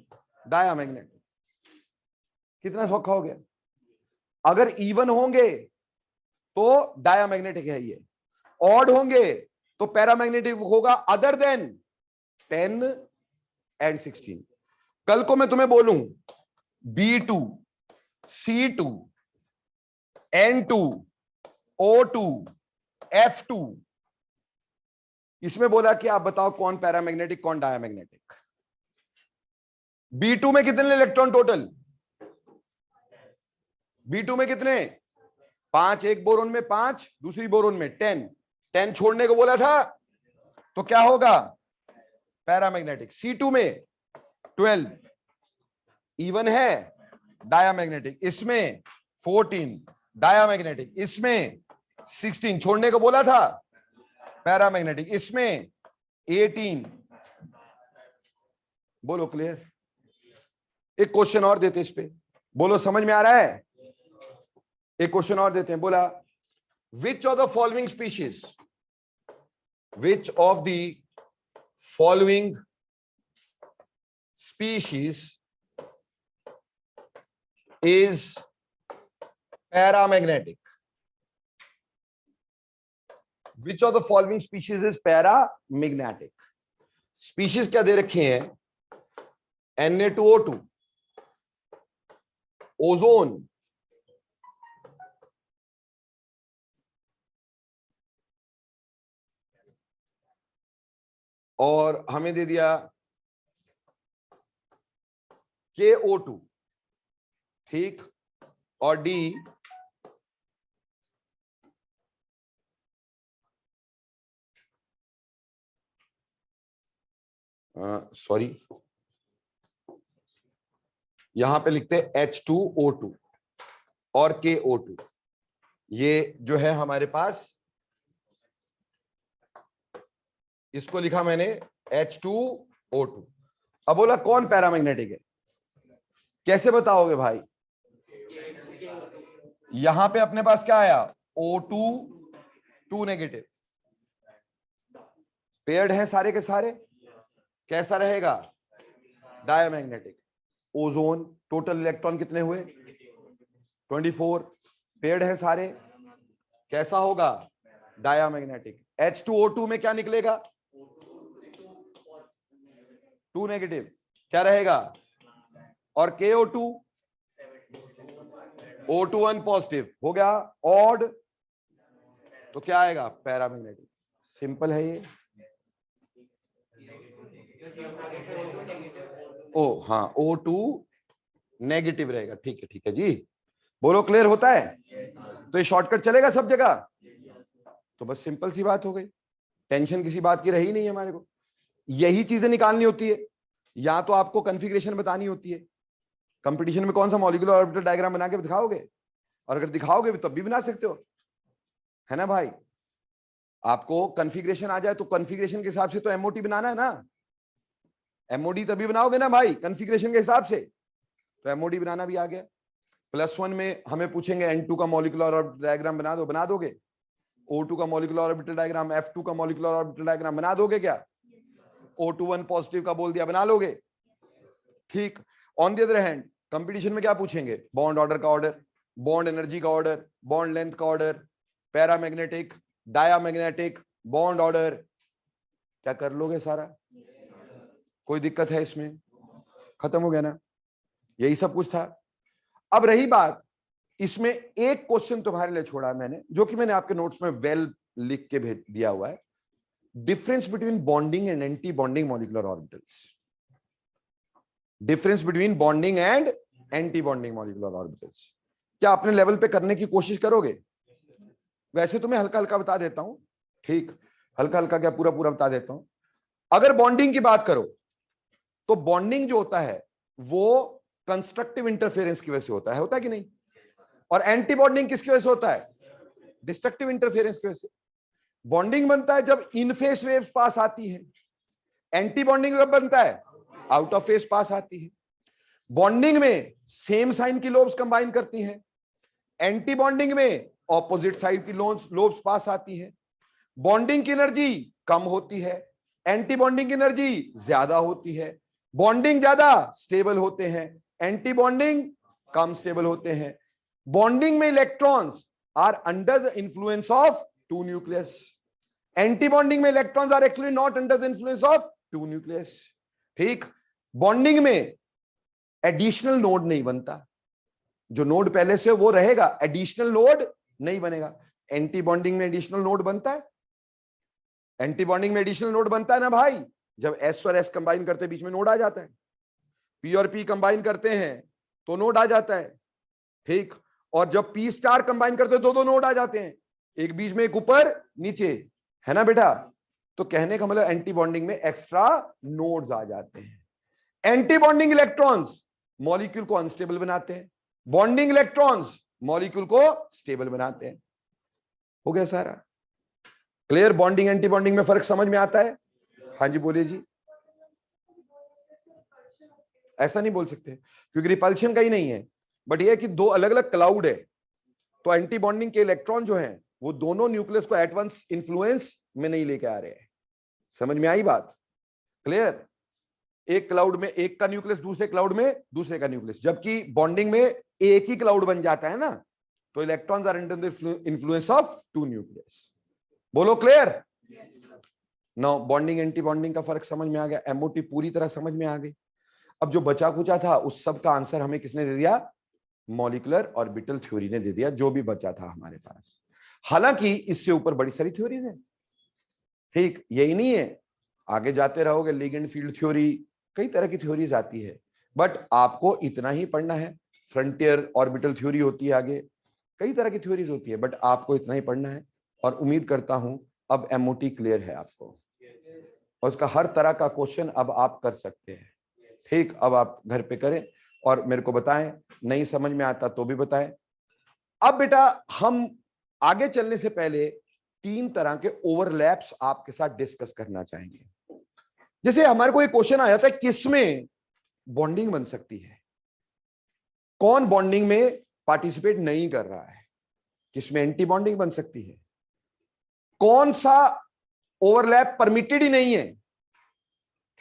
डायामैग्नेटिक। कितना सौखा हो गया? अगर इवन होंगे तो डायामैग्नेटिक है ये, ऑड होंगे तो पैरामैग्नेटिक होगा अदर देन 10 and 16। कल को मैं तुम्हें बोलूं B2 C2 N2 O2 F2, इसमें बोला कि आप बताओ कौन पैरामैग्नेटिक कौन डायामैग्नेटिक। B2 में कितने इलेक्ट्रॉन टोटल? B2 में कितने? 5, एक बोरोन में 5, दूसरी बोरोन में 10 छोड़ने को बोला था तो क्या होगा? पैरामैग्नेटिक। C2 में 12 इवन है, डायामैग्नेटिक। इसमें 14 डायामैग्नेटिक, इसमें 16 छोड़ने को बोला था, पैरामैग्नेटिक। इसमें 18, बोलो क्लियर? एक क्वेश्चन और देते इस पे, बोलो समझ में आ रहा है? एक क्वेश्चन और देते हैं, बोला which of the following species, which of the following species is paramagnetic? Which of the following species is paramagnetic? Species क्या दे रखे हैं? Na2O2, ओजोन, और हमें दे दिया KO2, ठीक, और D सॉरी यहां पे लिखते हैं H2O2 और KO2। ये जो है हमारे पास, इसको लिखा मैंने H2O2। अब बोला कौन पैरामैग्नेटिक है? कैसे बताओगे भाई? यहां पे अपने पास क्या आया? O2 2 नेगेटिव, पेयर्ड है सारे के सारे, कैसा रहेगा? डायमैग्नेटिक। ओजोन टोटल इलेक्ट्रॉन कितने हुए? 24, पेयर्ड है सारे, कैसा होगा? डायमैग्नेटिक। H2O2 में क्या निकलेगा? 2 नेगेटिव, क्या रहेगा? और KO2 O2 1 पॉजिटिव हो गया, ऑड तो क्या आएगा? पैरामैग्नेटिक। सिंपल है ये। ओ हाँ, O2 नेगेटिव रहेगा। ठीक है जी, बोलो क्लियर होता है? तो ये शॉर्टकट चलेगा सब जगह? तो बस सिंपल सी बात हो गई, टेंशन किसी बात की रही नहीं है हमारे को। यही चीजें निकालनी होती है, या तो आपको कॉन्फ़िगरेशन बतानी होती है। कंपटीशन में कौन सा मॉलिक्यूलर ऑर्बिटल डायग्राम बना के दिखाओगे? और अगर दिखाओगे तब भी बना सकते हो, है ना भाई? आपको कॉन्फ़िगरेशन आ जाए तो कॉन्फ़िगरेशन के हिसाब से तो एमओटी बनाना है ना। एमओडी तभी बनाओगे ना भाई कॉन्फ़िगरेशन के हिसाब से। तो एमओडी बनाना भी आ गया। +1 में हमें पूछेंगे N2 का मॉलिक्यूलर ऑर्बिटल डायग्राम बना दो, बना दोगे? O2 का मॉलिक्यूलर ऑर्बिटल डायग्राम, F2 का मॉलिक्यूलर ऑर्बिटल डायग्राम बना दोगे क्या? O2 1 पॉजिटिव का बोल दिया, बना लोगे? ठीक। On the other hand competition में क्या पूछेंगे? बॉन्ड ऑर्डर का ऑर्डर, बॉन्ड एनर्जी का ऑर्डर, बॉन्ड लेंथ का order, paramagnetic, diamagnetic, bond order. क्या कर लोगे सारा? कोई दिक्कत है इसमें? खत्म हो गया ना? यही सब कुछ था। अब रही बात, इसमें एक क्वेश्चन तुम्हारे लिए छोड़ा मैंने, जो कि मैंने आपके नोट्स में वेल लिख के भेज दिया हुआ है। Difference between bonding and anti bonding molecular orbitals. Difference between bonding and anti bonding molecular orbitals. क्या अपने लेवल पे करने की कोशिश करोगे? वैसे तो मैं हल्का हल्का बता देता हूं, ठीक, हल्का हल्का क्या पूरा पूरा बता देता हूं। अगर बॉन्डिंग की बात करो तो बॉन्डिंग जो होता है वो कंस्ट्रक्टिव इंटरफेरेंस की वजह से होता है कि नहीं? और एंटी बॉन्डिंग किसकी वजह से होता है? डिस्ट्रक्टिव इंटरफेरेंस की वजह से। बॉन्डिंग बनता है जब इन फेस वेव्स पास आती है, एंटी बॉन्डिंग कब बनता है? आउट ऑफ फेस पास आती है। बॉन्डिंग में सेम साइन की लोब्स कंबाइन करती हैं, एंटी बॉन्डिंग में ऑपोजिट साइड की लोब्स पास आती है। बॉन्डिंग की एनर्जी कम होती है, एंटी बॉन्डिंग की एनर्जी ज्यादा होती है। बॉन्डिंग ज्यादा स्टेबल होते हैं, एंटी बॉन्डिंग कम स्टेबल होते हैं। बॉन्डिंग में electrons are under the influence of two nucleus, anti bonding में electrons are actually not under the influence of two nucleus. ठीक। बॉन्डिंग में एडिशनल नोड नहीं बनता, जो नोड पहले से वो रहेगा, एडिशनल नोड नहीं बनेगा। एंटी बॉन्डिंग में एडिशनल नोड बनता है, एंटी बॉन्डिंग में एडिशनल नोड बनता है ना भाई। जब S और S कंबाइन करते हैं बीच में नोड आ जाता है, P और P कंबाइन करते हैं तो नोड आ जाता है, ठीक। और जब P स्टार कंबाइन करते हैं दो नोड आ जाते हैं, एक बीच में एक ऊपर नीचे, है ना बेटा? तो कहने का मतलब एंटी बॉन्डिंग में एक्स्ट्रा नोड्स आ जाते हैं। एंटी बॉन्डिंग इलेक्ट्रॉन्स मॉलिक्यूल को अनस्टेबल बनाते हैं, बॉन्डिंग इलेक्ट्रॉन्स मॉलिक्यूल को स्टेबल बनाते हैं। हो गया सारा क्लियर? बॉन्डिंग एंटी बॉन्डिंग में फर्क समझ में आता है? हाँ जी बोलिए जी। ऐसा नहीं बोल सकते क्योंकि रिपल्शन का ही नहीं है, बट ये है कि दो अलग अलग क्लाउड है, तो एंटी बॉन्डिंग के इलेक्ट्रॉन जो हैं वो दोनों न्यूक्लियस को एट वंस इन्फ्लुएंस में नहीं लेके आ रहे हैं। समझ में आई बात? क्लियर? एक क्लाउड में एक का न्यूक्लियस, दूसरे क्लाउड में दूसरे का न्यूक्लियस, जबकि बॉन्डिंग में एक ही क्लाउड बन जाता है ना, तो electrons are under the influence of two nucleus. बोलो clear? No, bonding anti bonding का फर्क समझ में आ गया, एमओटी पूरी तरह समझ में आ गई। अब जो बचा कुचा था उस सब का आंसर हमें किसने दे दिया? मॉलिक्यूलर ऑर्बिटल थ्योरी ने दे दिया, जो भी बचा था हमारे पास। हालांकि इससे ऊपर बड़ी सारी थ्योरीज हैं, ठीक, यही नहीं है, आगे जाते रहोगे लिगेंड फील्ड थ्योरी, कई तरह की थ्योरीज आती है, बट आपको इतना ही पढ़ना है। फ्रंटियर ऑर्बिटल थ्योरी होती है, आगे कई तरह की थ्योरीज होती है, बट आपको इतना ही पढ़ना है। और उम्मीद करता हूं अब एमओटी क्लियर है आपको, और उसका हर तरह का क्वेश्चन अब आप कर सकते हैं, ठीक। अब आप घर पे करें और मेरे को बताएं, नहीं समझ में आता तो भी बताएं। अब बेटा हम आगे चलने से पहले 3 तरह के ओवरलैप्स आपके साथ डिस्कस करना चाहेंगे। जैसे हमारे को एक क्वेश्चन आया था, किसमें बॉन्डिंग बन सकती है? कौन बॉन्डिंग में पार्टिसिपेट नहीं कर रहा है, किसमें एंटी बॉन्डिंग बन सकती है, कौन सा ओवरलैप परमिटेड ही नहीं है।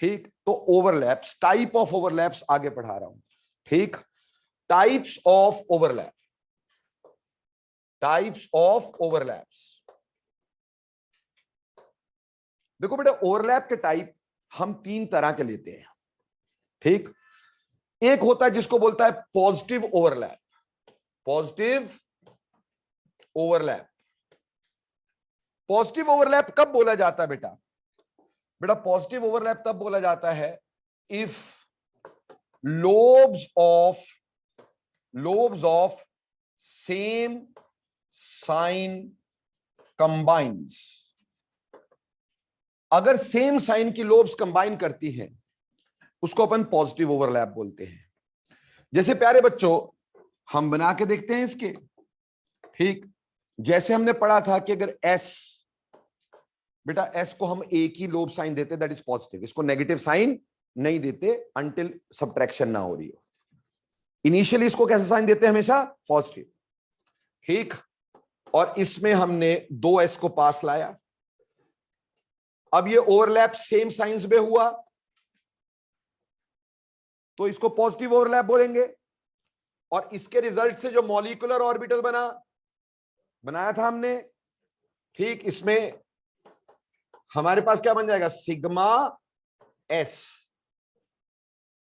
ठीक, तो ओवरलैप्स, टाइप ऑफ ओवरलैप्स आगे पढ़ा रहा हूं। ठीक, types of overlap, types of overlaps. देखो बेटा, ओवरलैप के टाइप हम 3 तरह के लेते हैं। ठीक, एक होता है जिसको बोलता है positive overlap, positive overlap. Positive overlap कब बोला जाता है बेटा? बेटा पॉजिटिव ओवरलैप तब बोला जाता है if lobes of same sign combines। अगर सेम साइन की लोब्स कंबाइन करती हैं उसको अपन पॉजिटिव ओवरलैप बोलते हैं। जैसे प्यारे बच्चों, हम बना के देखते हैं इसके। ठीक, जैसे हमने पढ़ा था कि अगर S, बेटा S को हम एक ही लोब साइन देते, दैट इज पॉजिटिव। इसको नेगेटिव साइन नहीं देते अंटिल सब्ट्रैक्शन ना हो रही हो। इनिशियली इसको कैसे साइन देते हैं? हमेशा पॉजिटिव। ठीक, और इसमें हमने 2S को पास लाया। अब ये ओवरलैप सेम साइंस में हुआ तो इसको पॉजिटिव ओवरलैप बोलेंगे। और इसके रिजल्ट से जो मॉलिक्यूलर ऑर्बिटल बनाया था हमने, ठीक, इसमें हमारे पास क्या बन जाएगा? सिग्मा S,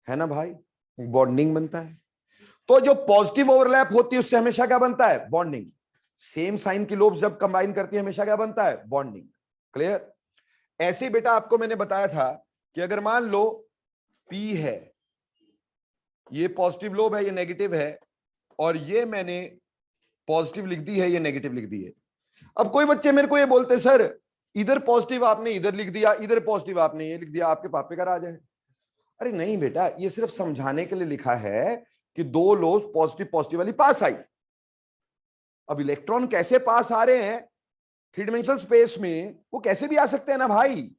है ना भाई, बॉन्डिंग बनता है। तो जो पॉजिटिव ओवरलैप होती है उससे हमेशा क्या बनता है? बॉन्डिंग। सेम साइन की लोब्स जब कंबाइन करती है हमेशा क्या बनता है? बॉन्डिंग। क्लियर? ऐसे ही बेटा आपको मैंने बताया था कि अगर मान लो P है, ये पॉजिटिव लोब है, ये नेगेटिव है, और ये मैंने पॉजिटिव लिख दी है, ये नेगेटिव लिख दी है। अब कोई बच्चे मेरे को ये बोलते सर इधर पॉजिटिव आपने इधर लिख दिया, इधर पॉजिटिव आपने ये लिख दिया, आपके पापे का राज है। अरे नहीं बेटा, ये सिर्फ समझाने के लिए लिखा है कि 2 लोब्स पॉजिटिव पॉजिटिव वाली पास आई। अब इलेक्ट्रॉन कैसे पास आ रहे हैं 3 डायमेंशनल स्पेस में, वो कैसे भी आ सकते हैं ना भाई।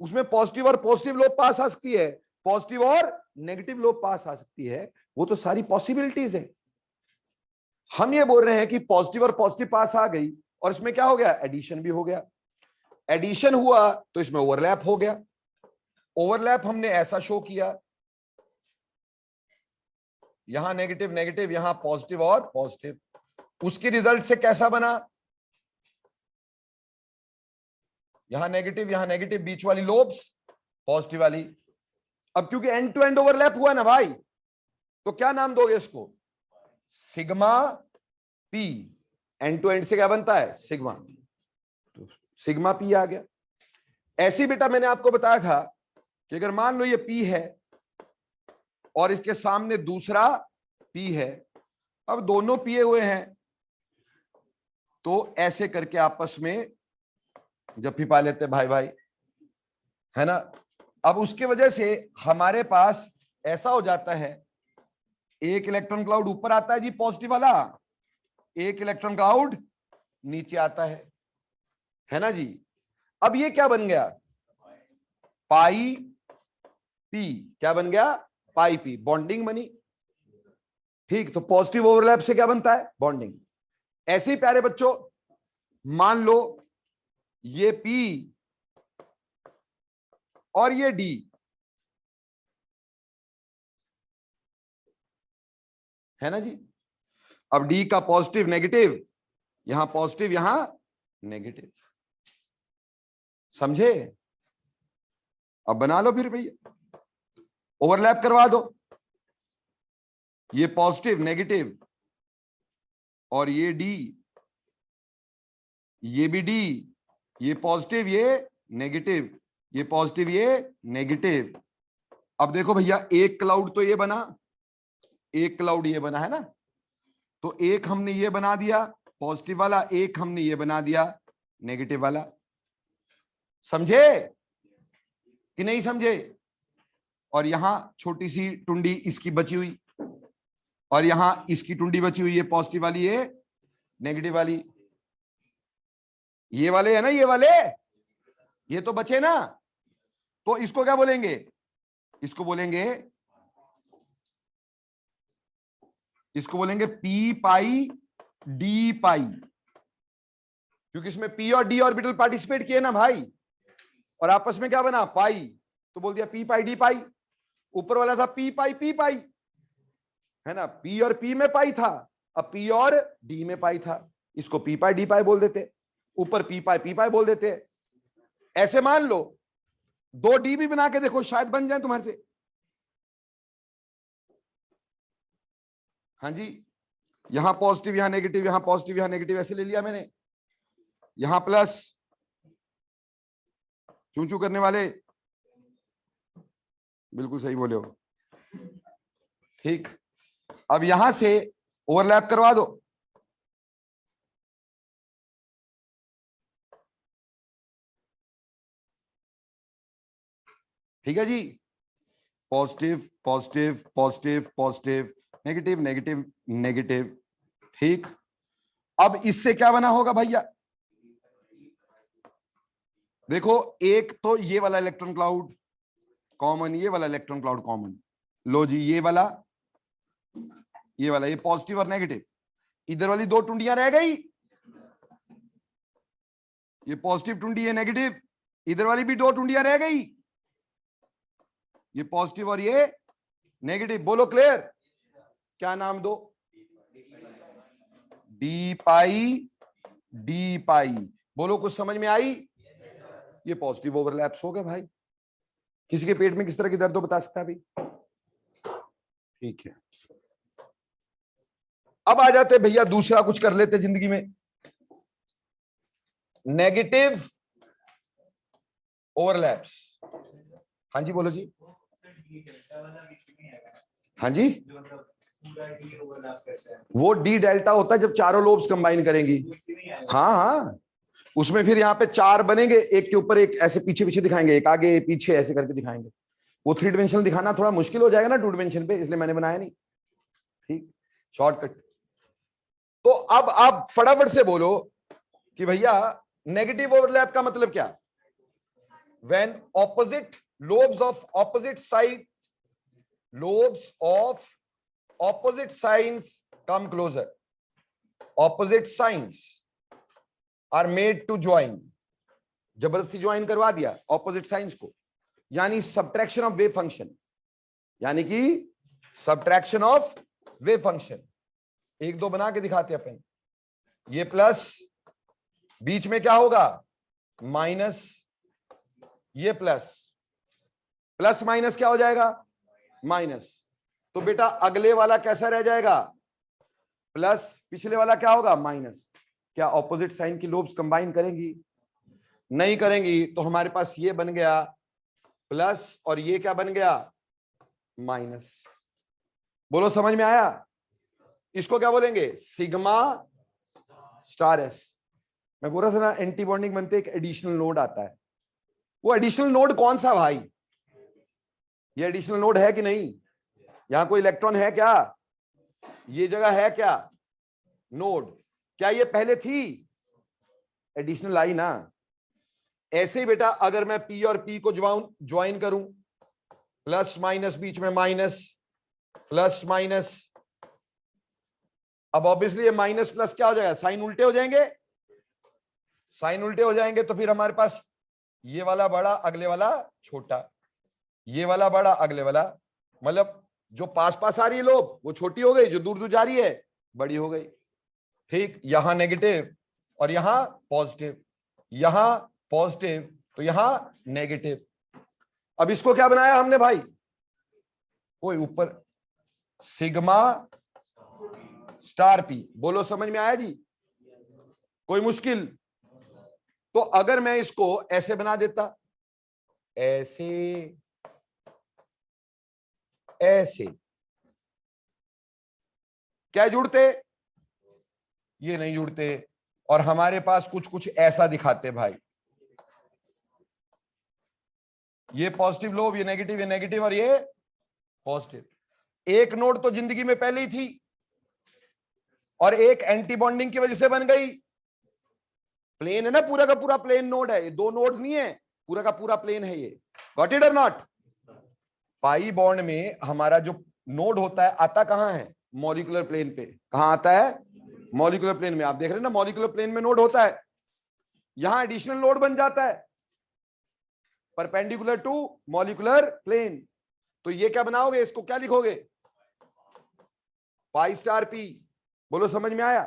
उसमें पॉजिटिव और पॉजिटिव लोब पास आ सकती है, पॉजिटिव और नेगेटिव लोब पास आ सकती है, वो तो सारी पॉसिबिलिटीज है। हम ये बोल रहे हैं कि पॉजिटिव और पॉजिटिव पास आ गई और इसमें क्या हो गया? एडिशन भी हो गया। एडिशन हुआ तो इसमें ओवरलैप हो गया। ओवरलैप हमने ऐसा शो किया, यहां नेगेटिव नेगेटिव, यहां पॉजिटिव और पॉजिटिव। उसके रिजल्ट से कैसा बना? यहां नेगेटिव, बीच वाली लोब्स पॉजिटिव वाली। अब क्योंकि एंड टू एंड ओवरलैप हुआ ना भाई, तो क्या नाम दोगे इसको? Sigma P। End to end से क्या बनता है? सिग्मा। तो सिग्मा P आ गया। ऐसे ही बेटा मैंने आपको बताया था कि अगर मान लो ये P है और इसके सामने दूसरा P है, अब दोनों पिए हुए हैं तो ऐसे करके आपस में जब फिपा लेते भाई भाई, है ना। अब उसके वजह से हमारे पास ऐसा हो जाता है, एक इलेक्ट्रॉन क्लाउड ऊपर आता है जी पॉजिटिव वाला, एक इलेक्ट्रॉन क्लाउड नीचे आता है ना जी। अब ये क्या बन गया? पाई P। क्या बन गया? पाई P। बॉन्डिंग बनी। ठीक, तो पॉजिटिव ओवरलैप से क्या बनता है? बॉन्डिंग। ऐसे ही प्यारे बच्चों, मान लो ये P और ये D, है ना जी। अब D का पॉजिटिव नेगेटिव, यहां पॉजिटिव यहां नेगेटिव, समझे? अब बना लो फिर भैया, ओवरलैप करवा दो। ये पॉजिटिव नेगेटिव और ये D, ये भी D, ये पॉजिटिव ये नेगेटिव, ये पॉजिटिव ये नेगेटिव। अब देखो भैया, एक क्लाउड तो ये बना, एक क्लाउड ये बना, है ना। तो एक हमने ये बना दिया पॉजिटिव वाला, एक हमने ये बना दिया नेगेटिव वाला। समझे कि नहीं समझे? और यहां छोटी सी टुंडी इसकी बची हुई, और यहां इसकी टुंडी बची हुई है पॉजिटिव वाली, ये नेगेटिव वाली। ये वाले है ना, ये वाले, ये तो बचे ना। तो इसको क्या बोलेंगे? इसको बोलेंगे इसको बोलेंगे पी पाई डी पाई, क्योंकि इसमें पी और डी ऑर्बिटल पार्टिसिपेट किए ना भाई, और आपस में क्या बना पाई, तो बोल दिया पी पाई डी पाई। ऊपर वाला था पी पाई है ना, पी और पी में पाई था, अब पी और डी में पाई था, इसको पी पाई डी पाई बोल देते, ऊपर पी पाई बोल देते। ऐसे मान लो 2 डी भी बना के देखो, शायद बन जाए तुम्हारे से। हाँ जी, यहां पॉजिटिव यहां नेगेटिव, यहां पॉजिटिव यहां नेगेटिव, ऐसे ले लिया मैंने, यहां प्लस, चू चू करने वाले, बिल्कुल सही बोले हो, ठीक। अब यहां से ओवरलैप करवा दो, ठीक है जी, positive positive positive positive, negative negative negative, ठीक। अब इससे क्या बना होगा भैया, देखो एक तो ये वाला इलेक्ट्रॉन क्लाउड कॉमन, ये वाला इलेक्ट्रॉन क्लाउड कॉमन, लो जी ये वाला ये पॉजिटिव और नेगेटिव, इधर वाली 2 टुंडियां रह गई, ये पॉजिटिव टुंडी है नेगेटिव, इधर वाली भी 2 टुंडियां रह गई, ये पॉजिटिव और ये नेगेटिव। बोलो क्लियर, क्या नाम दो, डी पाई। बोलो कुछ समझ में आई, ये पॉजिटिव ओवरलैप्स हो गए भाई। किसी के पेट में किस तरह की दर्द हो बता सकता है अभी, ठीक है। अब आ जाते भैया दूसरा कुछ कर लेते जिंदगी में, नेगेटिव ओवरलैप्स। हाँ जी बोलो जी, हाँ जी, वो डी डेल्टा होता है जब चारों लोब्स कंबाइन करेंगी, हाँ हाँ, उसमें फिर यहाँ पे 4 बनेंगे, एक के ऊपर एक ऐसे पीछे पीछे दिखाएंगे, एक आगे पीछे ऐसे करके दिखाएंगे। वो 3 डायमेंशनल दिखाना थोड़ा मुश्किल हो जाएगा ना 2 डायमेंशन पे, इसलिए मैंने बनाया नहीं, ठीक, शॉर्टकट। तो अब आप फटाफट से बोलो कि भैया नेगेटिव ओवरलैप का मतलब क्या, when opposite lobes of opposite side, lobes of opposite signs come closer, opposite signs are made to join, जबरदस्ती ज्वाइन करवा दिया ऑपोजिट साइंस को, यानी सब्ट्रैक्शन ऑफ वेव फंक्शन, यानी कि सब्ट्रैक्शन ऑफ वेव फंक्शन। 1-2 बना के दिखाते अपन, ये प्लस, बीच में क्या होगा माइनस, ये प्लस, प्लस माइनस क्या हो जाएगा माइनस, तो बेटा अगले वाला कैसा रह जाएगा प्लस, पिछले वाला क्या होगा माइनस। क्या ऑपोजिट साइन की लोब्स कंबाइन करेंगी, नहीं करेंगी, तो हमारे पास ये बन गया प्लस और ये क्या बन गया माइनस। बोलो समझ में आया, इसको क्या बोलेंगे सिग्मा स्टार एस। मैं बोल रहा था ना एंटी बॉन्डिंग बनते एक एडिशनल नोड आता है, वो एडिशनल नोड कौन सा भाई, ये एडिशनल नोड है कि नहीं, यहां कोई इलेक्ट्रॉन है क्या, ये जगह है क्या नोड, क्या ये पहले थी, एडिशनल आई ना। ऐसे ही बेटा अगर मैं पी और पी को ज्वाइन करूं, प्लस माइनस बीच में माइनस प्लस माइनस, अब ऑब्वियसली ये माइनस प्लस क्या हो जाएगा साइन उल्टे हो जाएंगे, साइन उल्टे हो जाएंगे तो फिर हमारे पास ये वाला बड़ा अगले वाला छोटा, ये वाला बड़ा अगले वाला, मतलब जो पास पास आ रही है लोब वो छोटी हो गई, जो दूर दूर जा रही है बड़ी हो गई, ठीक। यहां नेगेटिव और यहां पॉजिटिव, यहां पॉजिटिव तो यहां नेगेटिव। अब इसको क्या बनाया हमने भाई, कोई ऊपर सिग्मा स्टार पी। बोलो समझ में आया जी, कोई मुश्किल, तो अगर मैं इसको ऐसे बना देता, ऐसे ऐसे, क्या जुड़ते, ये नहीं जुड़ते, और हमारे पास कुछ कुछ ऐसा दिखाते भाई, ये पॉजिटिव लोब, ये नेगेटिव और ये पॉजिटिव। एक नोड तो जिंदगी में पहले ही थी और एक एंटी बॉन्डिंग की वजह से बन गई, प्लेन है ना पूरा का पूरा प्लेन नोड है, ये 2 नोड नहीं है, पूरा का पूरा प्लेन है ये, गॉट इट और नॉट। पाई बॉन्ड में हमारा जो नोड होता है आता कहां है मॉलिक्यूलर प्लेन पे। कहां आता है? मॉलिक्यूलर प्लेन में। आप देख रहे हैं ना, मॉलिक्यूलर प्लेन में नोड होता है, यहां एडिशनल नोड बन जाता है परपेंडिकुलर टू मॉलिक्यूलर प्लेन। तो ये क्या बनाओगे, इसको क्या लिखोगे? Pi star P. बोलो समझ में आया?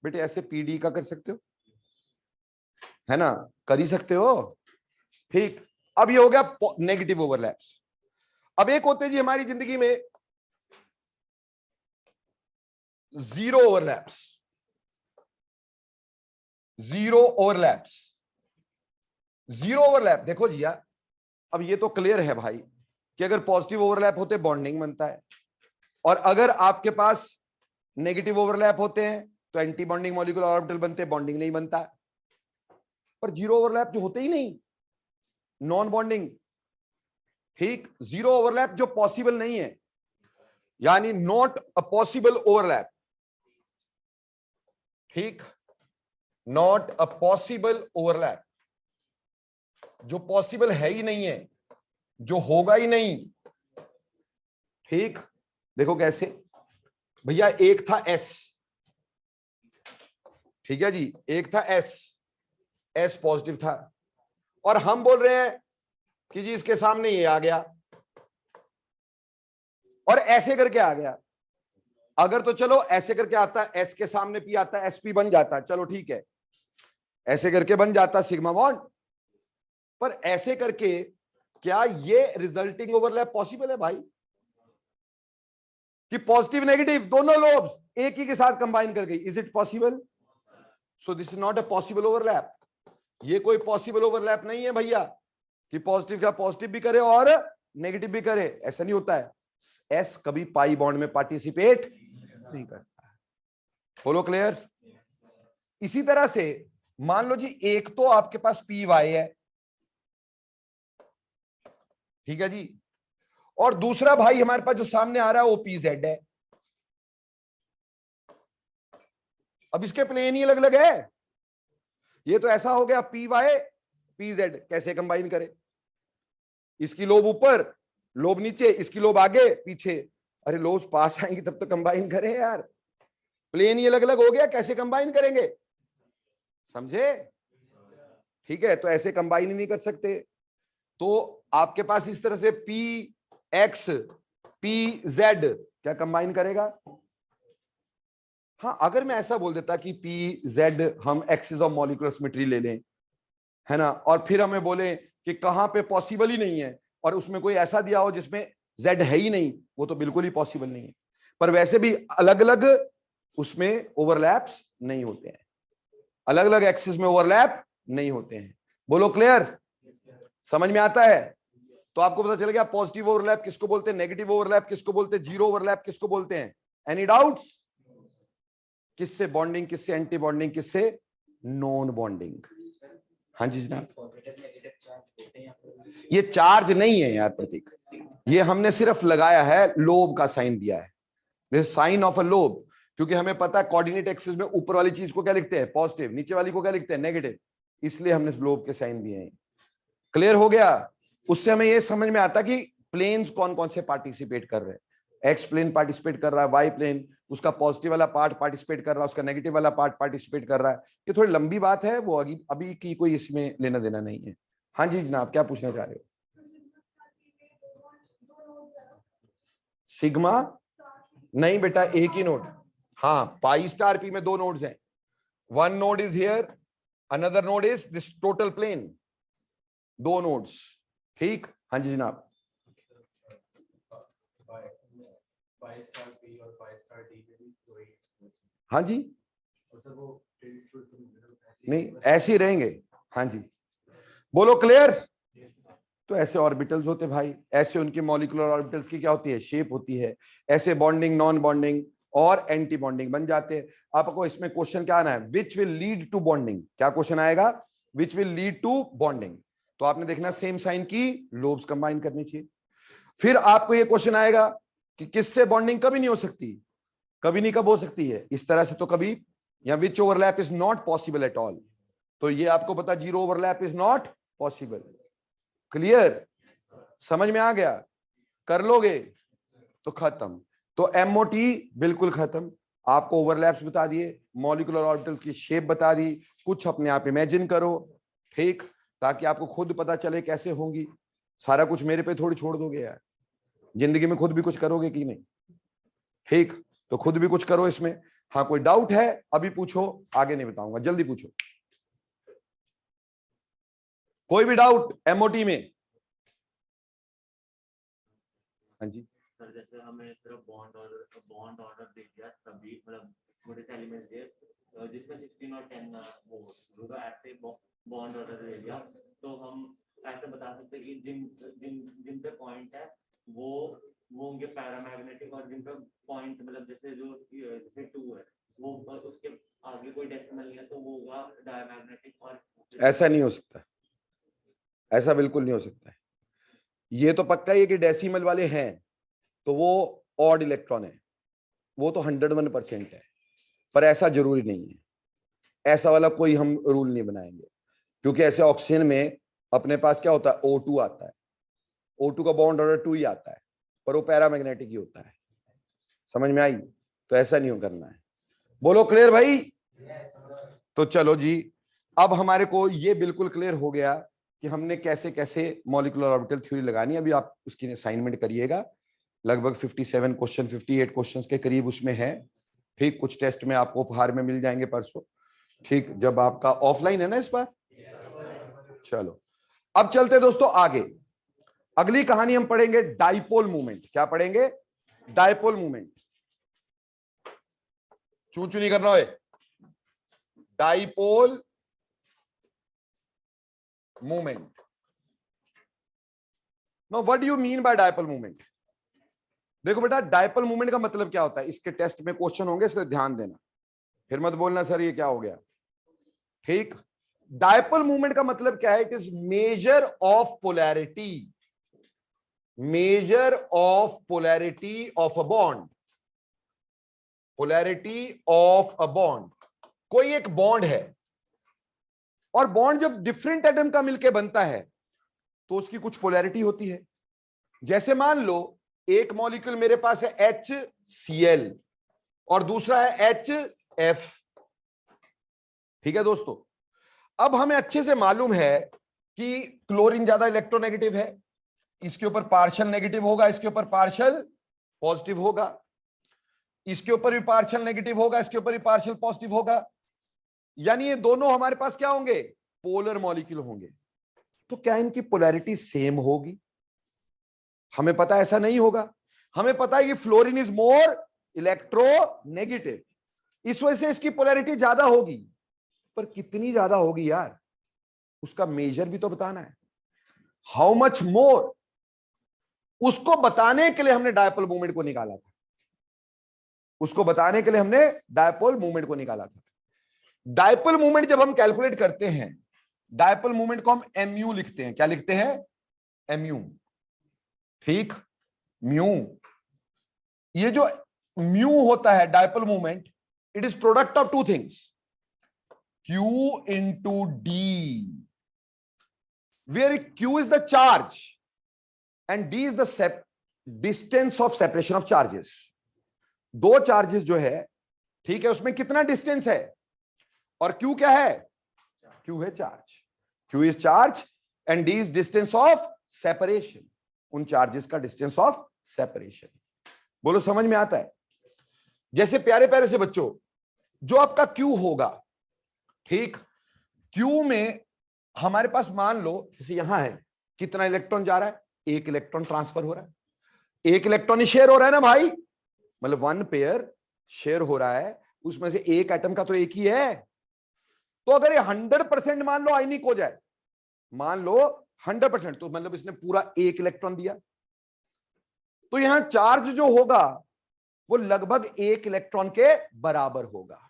बेटे ऐसे पीडी का कर सकते हो, है ना, कर ही सकते हो। ठीक, अब ये हो गया नेगेटिव ओवरलैप्स। अब एक होते जी हमारी जिंदगी में zero overlaps. Zero overlaps, zero overlap. देखो जी यार, अब ये तो क्लियर है भाई कि अगर पॉजिटिव ओवरलैप होते बॉन्डिंग बनता है, और अगर आपके पास नेगेटिव ओवरलैप होते हैं तो एंटी बॉन्डिंग मॉलिक्यूलर ऑर्बिटल बनते, बॉन्डिंग नहीं बनता। पर जीरो ओवरलैप जो होते ही नहीं, नॉन बॉन्डिंग। ठीक, जीरो ओवरलैप जो पॉसिबल नहीं है, यानी नॉट अ पॉसिबल ओवरलैप। ठीक, नॉट अ पॉसिबल ओवरलैप, जो पॉसिबल है ही नहीं है, जो होगा ही नहीं। ठीक, देखो कैसे भैया, एक था एस, ठीक है जी, एक था एस, एस पॉजिटिव था, और हम बोल रहे हैं कि जी इसके सामने ये आ गया और ऐसे करके आ गया। अगर तो चलो ऐसे करके आता, एस के सामने पी आता, एस पी बन जाता, चलो ठीक है, ऐसे करके बन जाता सिग्मा बॉन्ड। पर ऐसे करके क्या ये रिजल्टिंग ओवरलैप पॉसिबल है भाई? कि पॉजिटिव नेगेटिव दोनों लोब्स एक ही के साथ कंबाइन कर गई, is it possible? So this is not a possible overlap. ये कोई पॉसिबल ओवरलैप नहीं है भैया कि पॉजिटिव का पॉजिटिव भी करे और नेगेटिव भी करे, ऐसा नहीं होता है। एस कभी पाई बॉन्ड में पार्टिसिपेट नहीं करता है। बोलो क्लियर? इसी तरह से मान लो जी, एक तो आपके पास पी वाई है, ठीक है जी, और दूसरा भाई हमारे पास जो सामने आ रहा है वो पी जेड है। अब इसके प्लेन ही अलग अलग है। ये तो ऐसा हो गया पी वाई पी जेड, कैसे कंबाइन करे? इसकी लोब ऊपर, लोब नीचे, इसकी लोब आगे पीछे। अरे लोब पास आएंगी तब तो कंबाइन करें यार, प्लेन ही अलग अलग हो गया, कैसे कंबाइन करेंगे? समझे? ठीक है, तो ऐसे कंबाइन ही नहीं कर सकते। तो आपके पास इस तरह से पी एक्स पी जेड क्या कंबाइन करेगा? हाँ, अगर मैं ऐसा बोल देता कि पी जेड हम एक्सिस ऑफ मॉलिक्यूलर सिमेट्री ले लें, है ना, और फिर हमें बोले कि कहां पे पॉसिबल ही नहीं है, और उसमें कोई ऐसा दिया हो जिसमें जेड है ही नहीं, वो तो बिल्कुल ही पॉसिबल नहीं है। पर वैसे भी अलग अलग उसमें ओवरलैप्स नहीं होते हैं, अलग अलग एक्सिस में ओवरलैप नहीं होते हैं। बोलो क्लियर? समझ में आता है? तो आपको पता चल गया पॉजिटिव ओवरलैप किसको बोलते हैं, नेगेटिव ओवरलैप किसको बोलते हैं, जीरो ओवरलैप किसको बोलते हैं। Any doubts? किससे बॉन्डिंग, किससे एंटी बॉन्डिंग, किससे नॉन बॉन्डिंग? हाँ जी जनाब। ये चार्ज नहीं है यार प्रतीक, ये हमने सिर्फ लगाया है, लोब का साइन दिया है, this sign of a lobe. क्योंकि हमें पता है कोऑर्डिनेट एक्सिस में ऊपर वाली चीज को क्या लिखते हैं, पॉजिटिव, नीचे वाली को क्या लिखते हैं, नेगेटिव, इसलिए हमने लोब के साइन दिए हैं। क्लियर हो गया? उससे हमें ये समझ में आता कि प्लेन्स कौन कौन से पार्टिसिपेट कर रहे हैं। एक्स प्लेन पार्टिसिपेट कर रहा है, वाई प्लेन उसका पॉजिटिव वाला पार्ट पार्टिसिपेट कर रहा है, उसका नेगेटिव वाला पार्ट पार्टिसिपेट कर रहा है। ये थोड़ी लंबी बात है, वो अभी की कोई इसमें लेना देना नहीं है। हाँ जी जनाब, क्या पूछना चाह रहे हो? सिग्मा नहीं बेटा, एक ही नोड। हाँ, पाई स्टार पी में दो नोड्स हैं, one node is here, another node is this total plane, दो नोड्स। ठीक, हाँ जी जनाब। हाँ जी, नहीं ऐसे ही रहेंगे। हाँ जी, बोलो क्लियर? तो ऐसे ऑर्बिटल्स होते भाई, ऐसे उनके मॉलिक्यूलर ऑर्बिटल्स की क्या होती है, शेप होती है। ऐसे बॉन्डिंग, नॉन बॉन्डिंग और एंटी बॉन्डिंग बन जाते हैं। आपको इसमें क्वेश्चन क्या आना है, which will lead to bonding, क्या क्वेश्चन आएगा, which will lead to bonding. तो आपने देखना सेम साइन की लोब्स कंबाइन करनी चाहिए। फिर आपको ये क्वेश्चन आएगा कि किससे बॉन्डिंग कभी नहीं हो सकती, कभी नहीं, कब हो सकती है, इस तरह से तो कभी, या which overlap is not possible at all. तो ये आपको पता, zero overlap is not possible. Clear? समझ में आ गया? कर लोगे तो खत्म। तो एमओटी बिल्कुल खत्म, आपको ओवरलैप्स बता दिए, मॉलिक्यूलर ऑर्बिटल की शेप बता दी, कुछ अपने आप इमेजिन करो, ठीक, ताकि आपको खुद पता चले कैसे होंगी। सारा कुछ मेरे पे थोड़ी छोड़ दोगे यार, जिंदगी में खुद भी कुछ करोगे कि नहीं, ठीक, तो खुद भी कुछ करो इसमें। हाँ कोई डाउट है अभी पूछो, आगे नहीं बताऊंगा, जल्दी पूछो, कोई भी डाउट एमओटी में। हाँ जी सर, जैसे हमें सिर्फ बॉन्ड ऑर्डर दे दिया सभी, मतलब छोटे से एलिमेंट्स दिए जिसमें 16 और 10 वो होगा, ऐसे बॉन्ड ऑर्डर दे दिया, तो हम ऐसे बता सकते हैं कि जिन जिन जिन पे पॉइंट है वो होंगे पैरामैग्नेटिक, और जिन पे पॉइंट मतलब जैसे 2 है वो उसके आगे कोई डेसिमल नहीं है तो वो होगा डायमैग्नेटिक। और ऐसा नहीं हो सकता, ऐसा बिल्कुल नहीं हो सकता है। ये तो पक्का है कि डेसिमल वाले हैं तो वो ऑड इलेक्ट्रॉन है, वो तो 101% है, पर ऐसा जरूरी नहीं है, ऐसा वाला कोई हम रूल नहीं बनाएंगे, क्योंकि ऐसे ऑक्सीजन में अपने पास क्या होता है, O2 आता है, O2 का बॉन्ड ऑर्डर 2 ही आता है, पर वो पैरामैग्नेटिक ही होता है, समझ में आई? तो ऐसा नहीं करना है, बोलो क्लियर भाई? तो चलो जी, अब हमारे को ये बिल्कुल क्लियर हो गया कि हमने कैसे कैसे मॉलिक्यूलर ऑर्बिटल थ्योरी लगानी है। अभी आप उसकी असाइनमेंट करिएगा, लगभग 57 क्वेश्चन 58 क्वेश्चन के करीब उसमें है, ठीक, कुछ टेस्ट में आपको उपहार में मिल जाएंगे परसों, ठीक, जब आपका ऑफलाइन है ना इस बार। चलो अब चलते दोस्तों आगे, अगली कहानी हम पढ़ेंगे डाइपोल मूवमेंट। क्या पढ़ेंगे? Dipole movement. चू चू नहीं करना है, dipole movement. No, what do you mean by dipole movement? देखो बेटा, डाइपोल मूवमेंट का मतलब क्या होता है, इसके टेस्ट में क्वेश्चन होंगे, इसलिए ध्यान देना, फिर मत बोलना सर ये क्या हो गया, ठीक। डाइपोल मूवमेंट का मतलब क्या है? It is measure of polarity, measure of polarity of a bond, polarity of a bond. कोई एक बॉन्ड है, और बॉन्ड जब डिफरेंट एटम का मिलकर बनता है तो उसकी कुछ पोलैरिटी होती है। जैसे मान लो एक मॉलिक्यूल मेरे पास है HCl और दूसरा है HF, ठीक है दोस्तों। अब हमें अच्छे से मालूम है कि क्लोरीन ज्यादा इलेक्ट्रोनेगेटिव है, इसके ऊपर पार्शियल नेगेटिव होगा, इसके ऊपर पार्शियल पॉजिटिव होगा, इसके ऊपर भी पार्शियल नेगेटिव होगा, इसके ऊपर भी पार्शियल पॉजिटिव होगा, यानी ये दोनों हमारे पास क्या होंगे? पोलर मॉलिक्यूल होंगे। तो क्या इनकी पोलैरिटी सेम होगी? हमें पता ऐसा नहीं होगा, हमें पता है कि फ्लोरीन इज मोर इलेक्ट्रोनेगेटिव, इस वजह से इसकी पोलैरिटी ज्यादा होगी, पर कितनी ज्यादा होगी यार, उसका मेजर भी तो बताना है, हाउ मच मोर, उसको बताने के लिए हमने डायपोल मूवमेंट को निकाला था, उसको बताने के लिए हमने डायपोल मूवमेंट को निकाला था। डायपोल मूवमेंट जब हम कैलकुलेट करते हैं, डायपोल मूवमेंट को हम mu लिखते हैं, क्या लिखते हैं? mu, ठीक, म्यू। ये जो म्यू होता है dipole movement, it is product of two things, Q into D, where Q is the charge and D is the distance of separation of charges। दो चार्जेस जो है, ठीक है, उसमें कितना डिस्टेंस है, और Q क्या है? Q है charge, Q is charge and D is distance of separation, उन चार्जेस का डिस्टेंस ऑफ सेपरेशन। बोलो समझ में आता है? जैसे प्यारे प्यारे से बच्चों, जो आपका Q होगा, ठीक, Q में हमारे पास मान लो जैसे यहां है, कितना इलेक्ट्रॉन जा रहा है? एक इलेक्ट्रॉन ट्रांसफर हो रहा है, एक इलेक्ट्रॉन ही शेयर हो रहा है ना भाई, मतलब 1 पेयर शेयर हो रहा है, उसमें से एक एटम का तो एक ही है। तो अगर ये 100% मान लो आयनिक हो जाए, मान लो 100%, तो मतलब इसने पूरा एक इलेक्ट्रॉन दिया, तो यहां चार्ज जो होगा वो लगभग एक इलेक्ट्रॉन के बराबर होगा,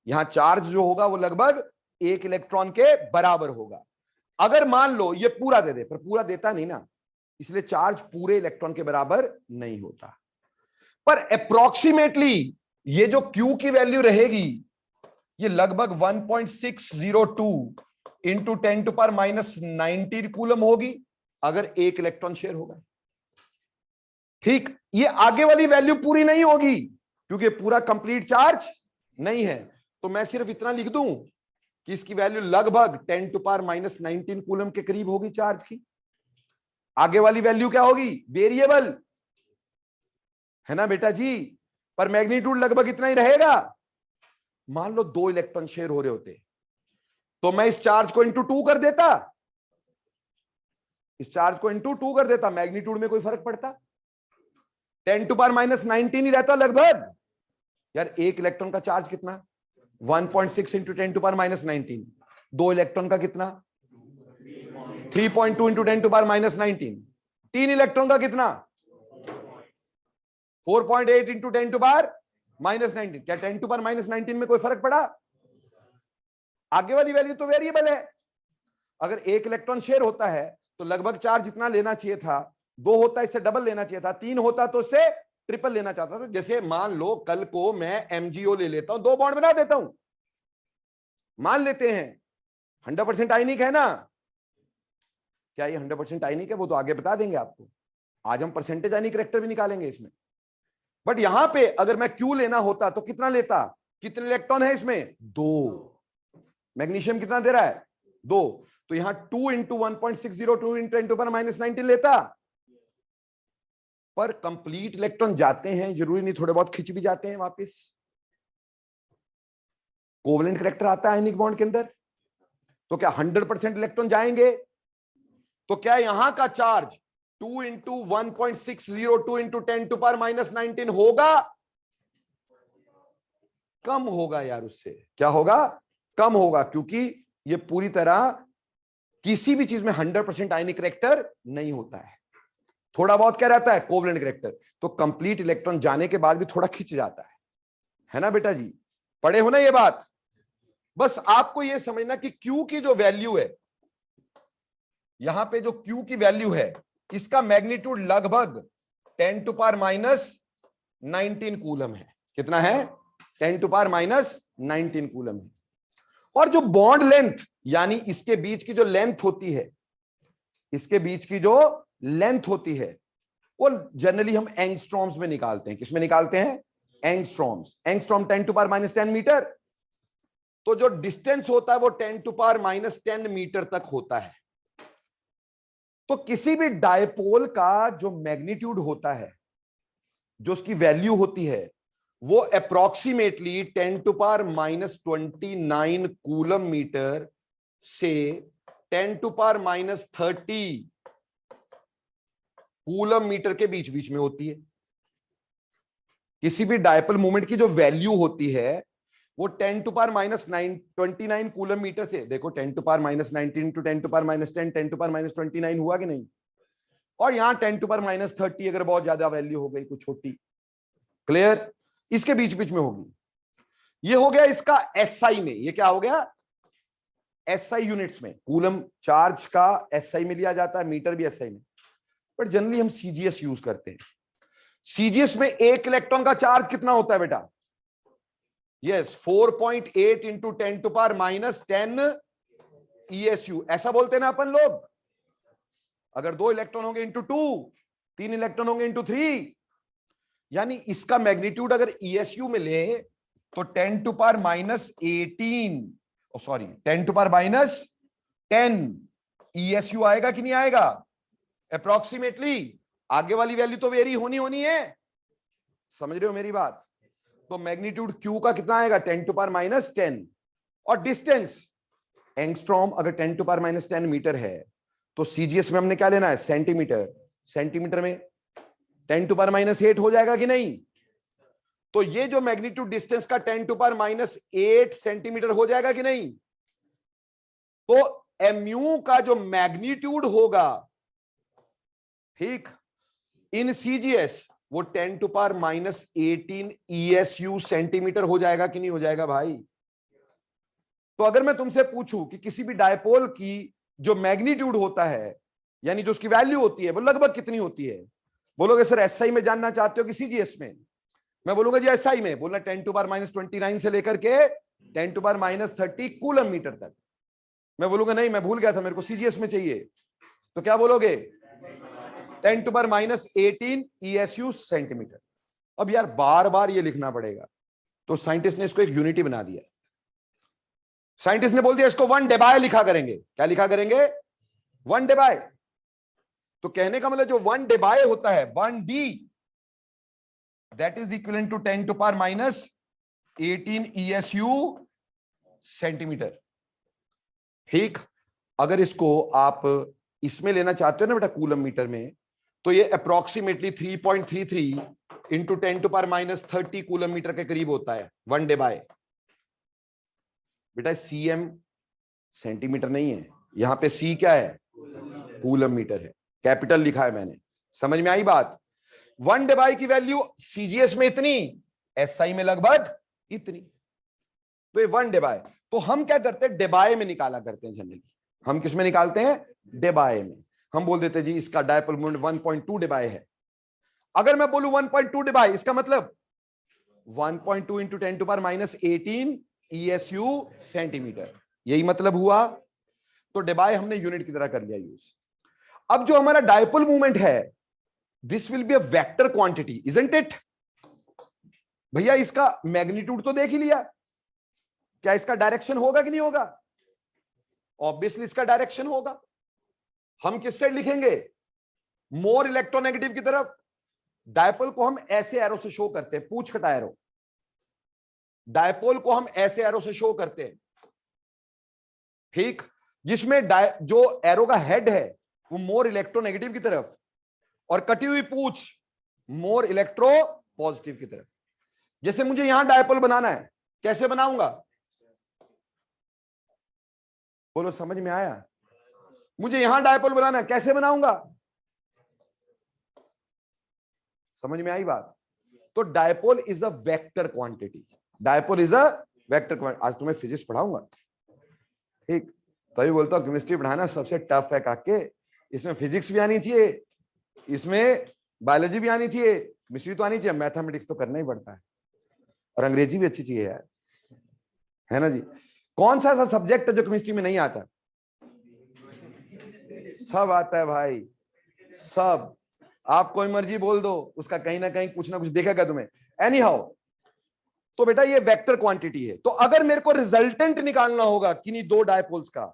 यहां चार्ज जो होगा वो लगभग एक इलेक्ट्रॉन के बराबर होगा। अगर मान लो ये पूरा दे दे, पर पूरा देता नहीं ना, इसलिए चार्ज पूरे इलेक्ट्रॉन के बराबर नहीं होता, पर अप्रोक्सीमेटली ये जो Q की वैल्यू रहेगी ये लगभग 1.602 इंटू 10⁻⁻⁹ कूलम होगी, अगर एक इलेक्ट्रॉन शेयर होगा। ठीक, ये आगे वाली वैल्यू पूरी नहीं होगी क्योंकि पूरा कंप्लीट चार्ज नहीं है, तो मैं सिर्फ इतना लिख दूं कि इसकी वैल्यू लगभग 10 टू पावर माइनस 19 कूलम के करीब होगी चार्ज की। आगे वाली वैल्यू क्या होगी? वेरिएबल है ना बेटा जी, पर मैग्नीट्यूड लगभग इतना ही रहेगा। मान लो 2 इलेक्ट्रॉन शेयर हो रहे होते तो मैं इस चार्ज को इंटू 2 कर देता, इस चार्ज को इंटू 2 कर देता, मैग्नीट्यूड में कोई फर्क पड़ता? 10 टू पावर माइनस 19 ही रहता लगभग। यार एक इलेक्ट्रॉन का चार्ज कितना? 1.6 into 10 to power minus 19। 2 electron का कितना? 3.2 into 10 to power minus 19। 3 electron का कितना? 4.8 इंटू 10 टू पावर माइनस 19। क्या 10 टू पावर माइनस 19 में कोई फर्क पड़ा? आगे वाली वैल्यू तो वेरिएबल है। अगर एक इलेक्ट्रॉन शेयर होता है तो लगभग चार्ज जितना लेना चाहिए था, 2 होता इससे डबल लेना चाहिए था, 3 होता तो उससे ट्रिपल लेना चाहता था। जैसे मान लो कल को मैं एमजीओ ले लेता हूं, 2 बॉन्ड बना देता हूं, मान लेते हैं 100% आयनिक है ना। क्या ये 100% आयनिक है? वो तो आगे बता देंगे आपको। आज हम परसेंटेज आयनिक कैरेक्टर भी निकालेंगे इसमें। बट यहां पे अगर मैं क्यू लेना होता तो कितना लेता? कितने इलेक्ट्रॉन है इसमें? 2। मैग्नीशियम कितना दे रहा है? 2। तो यहां 2 into 1.602 into 10 to power minus 19 लेता। पर कंप्लीट इलेक्ट्रॉन जाते हैं, जरूरी नहीं, थोड़े बहुत खिंच भी जाते हैं वापस। कोवेलेंट कैरेक्टर आता है आयनिक बॉन्ड के अंदर, तो क्या 100% इलेक्ट्रॉन जाएंगे? तो क्या यहां का charge 2 into 1.602 into 10 to power minus 19 होगा? कम होगा यार उससे। क्या होगा? कम होगा, क्योंकि ये पूरी तरह किसी भी चीज में 100% आयनिक कैरेक्टर नहीं होता है। थोड़ा बहुत क्या रहता है? Covalent character. तो कंप्लीट इलेक्ट्रॉन जाने के बाद भी थोड़ा खिंच जाता है ना बेटा जी? पढ़े हो ना ये बात? बस आपको ये समझना कि Q की जो वैल्यू है, यहां पे जो Q की वैल्यू है, इसका मैग्नीट्यूड लगभग 10 टू पावर माइनस 19 कूलम है। कितना है? 10 टू पावर माइनस 19 कूलम है। और जो बॉन्ड लेंथ, यानी इसके बीच की जो लेंथ होती है, इसके बीच की जो लेंथ होती है, वो जनरली हम एंगस्ट्रॉम्स में निकालते हैं। किसमें निकालते हैं? Angstroms. Angstrom 10 to power minus 10 metre. तो जो डिस्टेंस होता है वो 10 टू पावर माइनस 10 मीटर तक होता है। तो किसी भी डायपोल का जो मैग्नीट्यूड होता है, जो उसकी वैल्यू होती है, वो approximately 10 to power minus 29 coulomb metre से 10 to power minus 30 coulomb metre के बीच बीच में होती है। किसी भी डायपोल मोमेंट की जो वैल्यू होती है वो 10 to power minus 29 coulomb metre से, देखो 10 to power minus 19 to 10 to power minus 10, 10 to power minus 29 हुआ कि नहीं? और यहां 10 टू पावर माइनस 30 अगर बहुत ज्यादा वैल्यू हो गई कुछ छोटी, क्लियर, इसके बीच बीच में होगी। ये हो गया इसका एसआई में। ये क्या हो गया? एसआई यूनिट्स में। कूलम चार्ज का एसआई में लिया जाता है, मीटर भी एसआई में। बट जनरली हम सीजीएस यूज करते हैं। सीजीएस में एक इलेक्ट्रॉन का चार्ज कितना होता है बेटा? Yes, 4.8 into 10 to power minus 10 ESU, ऐसा बोलते हैं ना अपन लोग। अगर 2 इलेक्ट्रॉन होंगे इंटू 2, 3 इलेक्ट्रॉन होंगे इंटू 3, यानी इसका मैग्नीट्यूड अगर ESU में ले तो 10 to power minus 18, sorry 10 to power minus 10 ESU आएगा कि नहीं आएगा? अप्रोक्सीमेटली। आगे वाली वैल्यू तो वेरी होनी है, समझ रहे हो मेरी बात? तो मैग्नीट्यूड Q का कितना आएगा? 10 टू पावर माइनस 10। और डिस्टेंस एंगस्ट्रॉम अगर 10 टू पावर माइनस 10 मीटर है तो सीजीएस में हमने क्या लेना है? सेंटीमीटर। सेंटीमीटर में 10 टू पावर माइनस 8 हो जाएगा कि नहीं? तो ये जो मैग्नीट्यूड डिस्टेंस का 10 टू पावर माइनस 8 सेंटीमीटर हो जाएगा कि नहीं? तो MU का जो मैग्नीट्यूड होगा, ठीक, इन सीजीएस वो 10 to power minus 18 ESU centimetre हो जाएगा कि नहीं हो जाएगा भाई? तो अगर मैं तुमसे पूछूं कि किसी भी डायपोल की जो मैग्नीट्यूड होता है, यानी जो उसकी वैल्यू होती है, वो लगभग कितनी होती है? बोलोगे सर एसआई में जानना चाहते हो कि सीजीएस में? मैं बोलूंगा जी एसआई में। बोलना 10 टू पावर माइनस 29 से लेकर के 10 to power minus 30 coulomb metre तक। मैं बोलूंगा नहीं, मैं भूल गया था, मेरे को सीजीएस में चाहिए। तो क्या बोलोगे? 10⁻18 ESU सेंटीमीटर। अब यार बार बार ये लिखना पड़ेगा, तो साइंटिस्ट ने इसको एक यूनिटी बना दिया। साइंटिस्ट ने बोल दिया इसको 1 डेबाय लिखा करेंगे। क्या लिखा करेंगे? 1 डेबाय। तो कहने का मतलब जो 1 डेबाय होता है 1D, that is equivalent to 10⁻18 ESU centimetre. ठीक, अगर इसको आप इसमें लेना चाहते हो ना बेटा कूलम मीटर में, तो ये अप्रोक्सीमेटली 3.33 इंटू 10⁻30 कूलम मीटर के करीब होता है 1 डेबाय। बेटा सीएम सेंटीमीटर नहीं है, यहां पे सी क्या है? कूलम मीटर है, कैपिटल लिखा है मैंने। समझ में आई बात? 1 डेबाय की वैल्यू सीजीएस में इतनी, एसआई में लगभग इतनी। तो ये 1 डेबाय। तो हम क्या करते हैं? डेबाय में निकाला करते हैं जनरली। हम किस में निकालते हैं? डेबाय में। हम बोल देते हैं जी इसका डायपोल मोमेंट 1.2 डेबाय है। अगर मैं बोलूं 1.2 डेबाय, इसका मतलब 1.2 इंटू 10⁻18 ESU सेंटीमीटर, यही मतलब हुआ। तो डेबाय हमने यूनिट की तरह कर लिया यूज। अब जो हमारा डायपोल मूवमेंट है, this will be a vector quantity, isn't it? भैया इसका मैग्नीट्यूड तो देख ही लिया, क्या इसका डायरेक्शन होगा कि नहीं होगा? ऑब्वियसली इसका डायरेक्शन होगा। हम किस साइड लिखेंगे? मोर इलेक्ट्रोनेगेटिव की तरफ। डायपोल को हम ऐसे एरो से शो करते हैं, पूछ कटा एरो। डायपोल को हम ऐसे एरो से शो करते हैं, ठीक, जिसमें जो एरो का हेड है वो मोर इलेक्ट्रोनेगेटिव की तरफ, और कटी हुई पूछ मोर इलेक्ट्रो पॉजिटिव की तरफ। जैसे मुझे यहां डायपोल बनाना है, कैसे बनाऊंगा? बोलो, समझ में आया? मुझे यहां डायपोल बनाना है, कैसे बनाऊंगा? समझ में आई बात? तो dipole is a vector quantity. Dipole is a vector quantity. आज तुम्हें फिजिक्स पढ़ाऊंगा, ठीक, तभी बोलता हूं केमिस्ट्री पढ़ाना सबसे टफ है काके। इसमें फिजिक्स भी आनी चाहिए, इसमें बायोलॉजी भी आनी चाहिए, केमिस्ट्री तो आनी चाहिए, मैथमेटिक्स तो करना ही पड़ता है, और अंग्रेजी भी अच्छी चाहिए यार, है ना जी? कौन सा ऐसा सब्जेक्ट है जो केमिस्ट्री में नहीं आता? सब आता है भाई, सब। आप कोई मर्जी बोल दो, उसका कहीं ना कहीं कुछ ना कुछ दिखेगा तुम्हें। एनी हाउ, तो बेटा ये वेक्टर क्वांटिटी है। तो अगर मेरे को रिजल्टेंट निकालना होगा किन्हीं दो डायपोल्स का,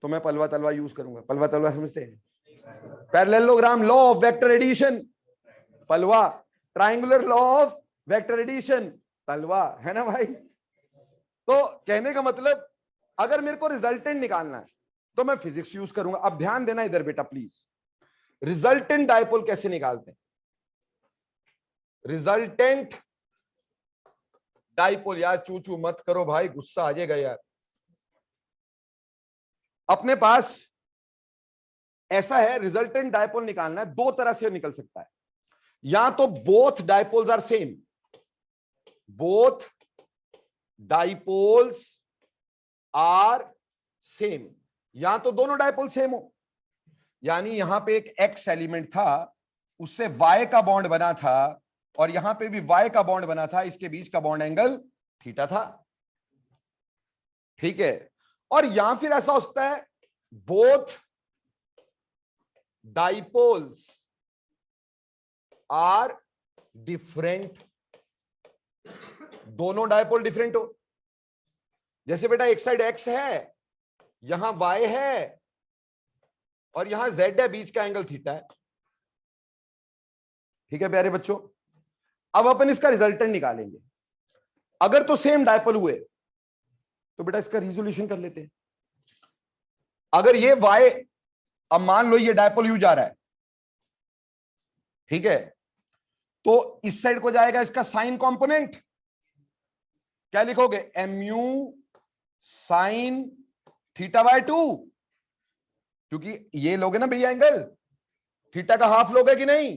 तो मैं पलवा तलवा यूज करूंगा। पलवा तलवा समझते हैं? Parallelogram, law of vector addition, पलवा। Triangular law of vector addition, पलवा, है ना भाई? तो कहने का मतलब अगर मेरे को रिजल्टेंट निकालना है तो मैं फिजिक्स यूज करूंगा। अब ध्यान देना इधर बेटा प्लीज, रिजल्टेंट डायपोल कैसे निकालते हैं? रिजल्टेंट डायपोल, यार चू चू मत करो भाई, गुस्सा आ जाएगा यार। अपने पास ऐसा है, रिजल्टेंट डायपोल निकालना है, दो तरह से निकल सकता है। या तो both dipoles are same, both dipoles are same, या तो दोनों डायपोल सेम हो। यानी यहां पे एक एक्स एलिमेंट था, उससे वाई का बॉन्ड बना था, और यहां पे भी वाई का बॉन्ड बना था, इसके बीच का बॉन्ड एंगल थीटा था, ठीक है। और या फिर ऐसा हो सकता है बोथ डाइपोल्स आर डिफरेंट, दोनों डायपोल डिफरेंट हो। जैसे बेटा एक साइड एक्स है, यहां वाई है, और यहां जेड है, बीच का एंगल थीटा है, ठीक है प्यारे बच्चों। अब अपन इसका रिजल्टेंट निकालेंगे। अगर तो सेम डायपोल हुए तो बेटा इसका रिजोल्यूशन कर लेते हैं। अगर ये वाई, अब मान लो ये डायपोल यू जा रहा है, ठीक है, तो इस साइड को जाएगा इसका साइन कंपोनेंट, क्या लिखोगे? mu साइन थीटा बाय 2, क्योंकि ये लोगे ना भैया एंगल, थीटा का हाफ लोगे कि नहीं?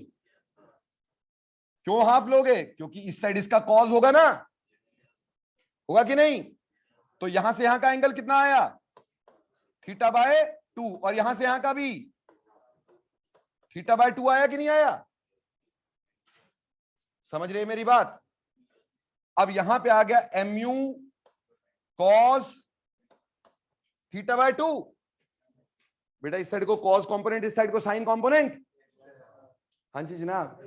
क्यों हाफ लोगे? क्योंकि इस साइड इसका कॉज होगा ना, होगा कि नहीं? तो यहां से यहां का एंगल कितना आया? थीटा बाय 2, और यहां से यहां का भी थीटा बाय 2 आया कि नहीं आया? समझ रहे मेरी बात? अब यहां पे आ गया mu cos थीटा बाय 2। बेटा इस साइड को cos कंपोनेंट, इस साइड को साइन कंपोनेंट, हाँ जी जनाब।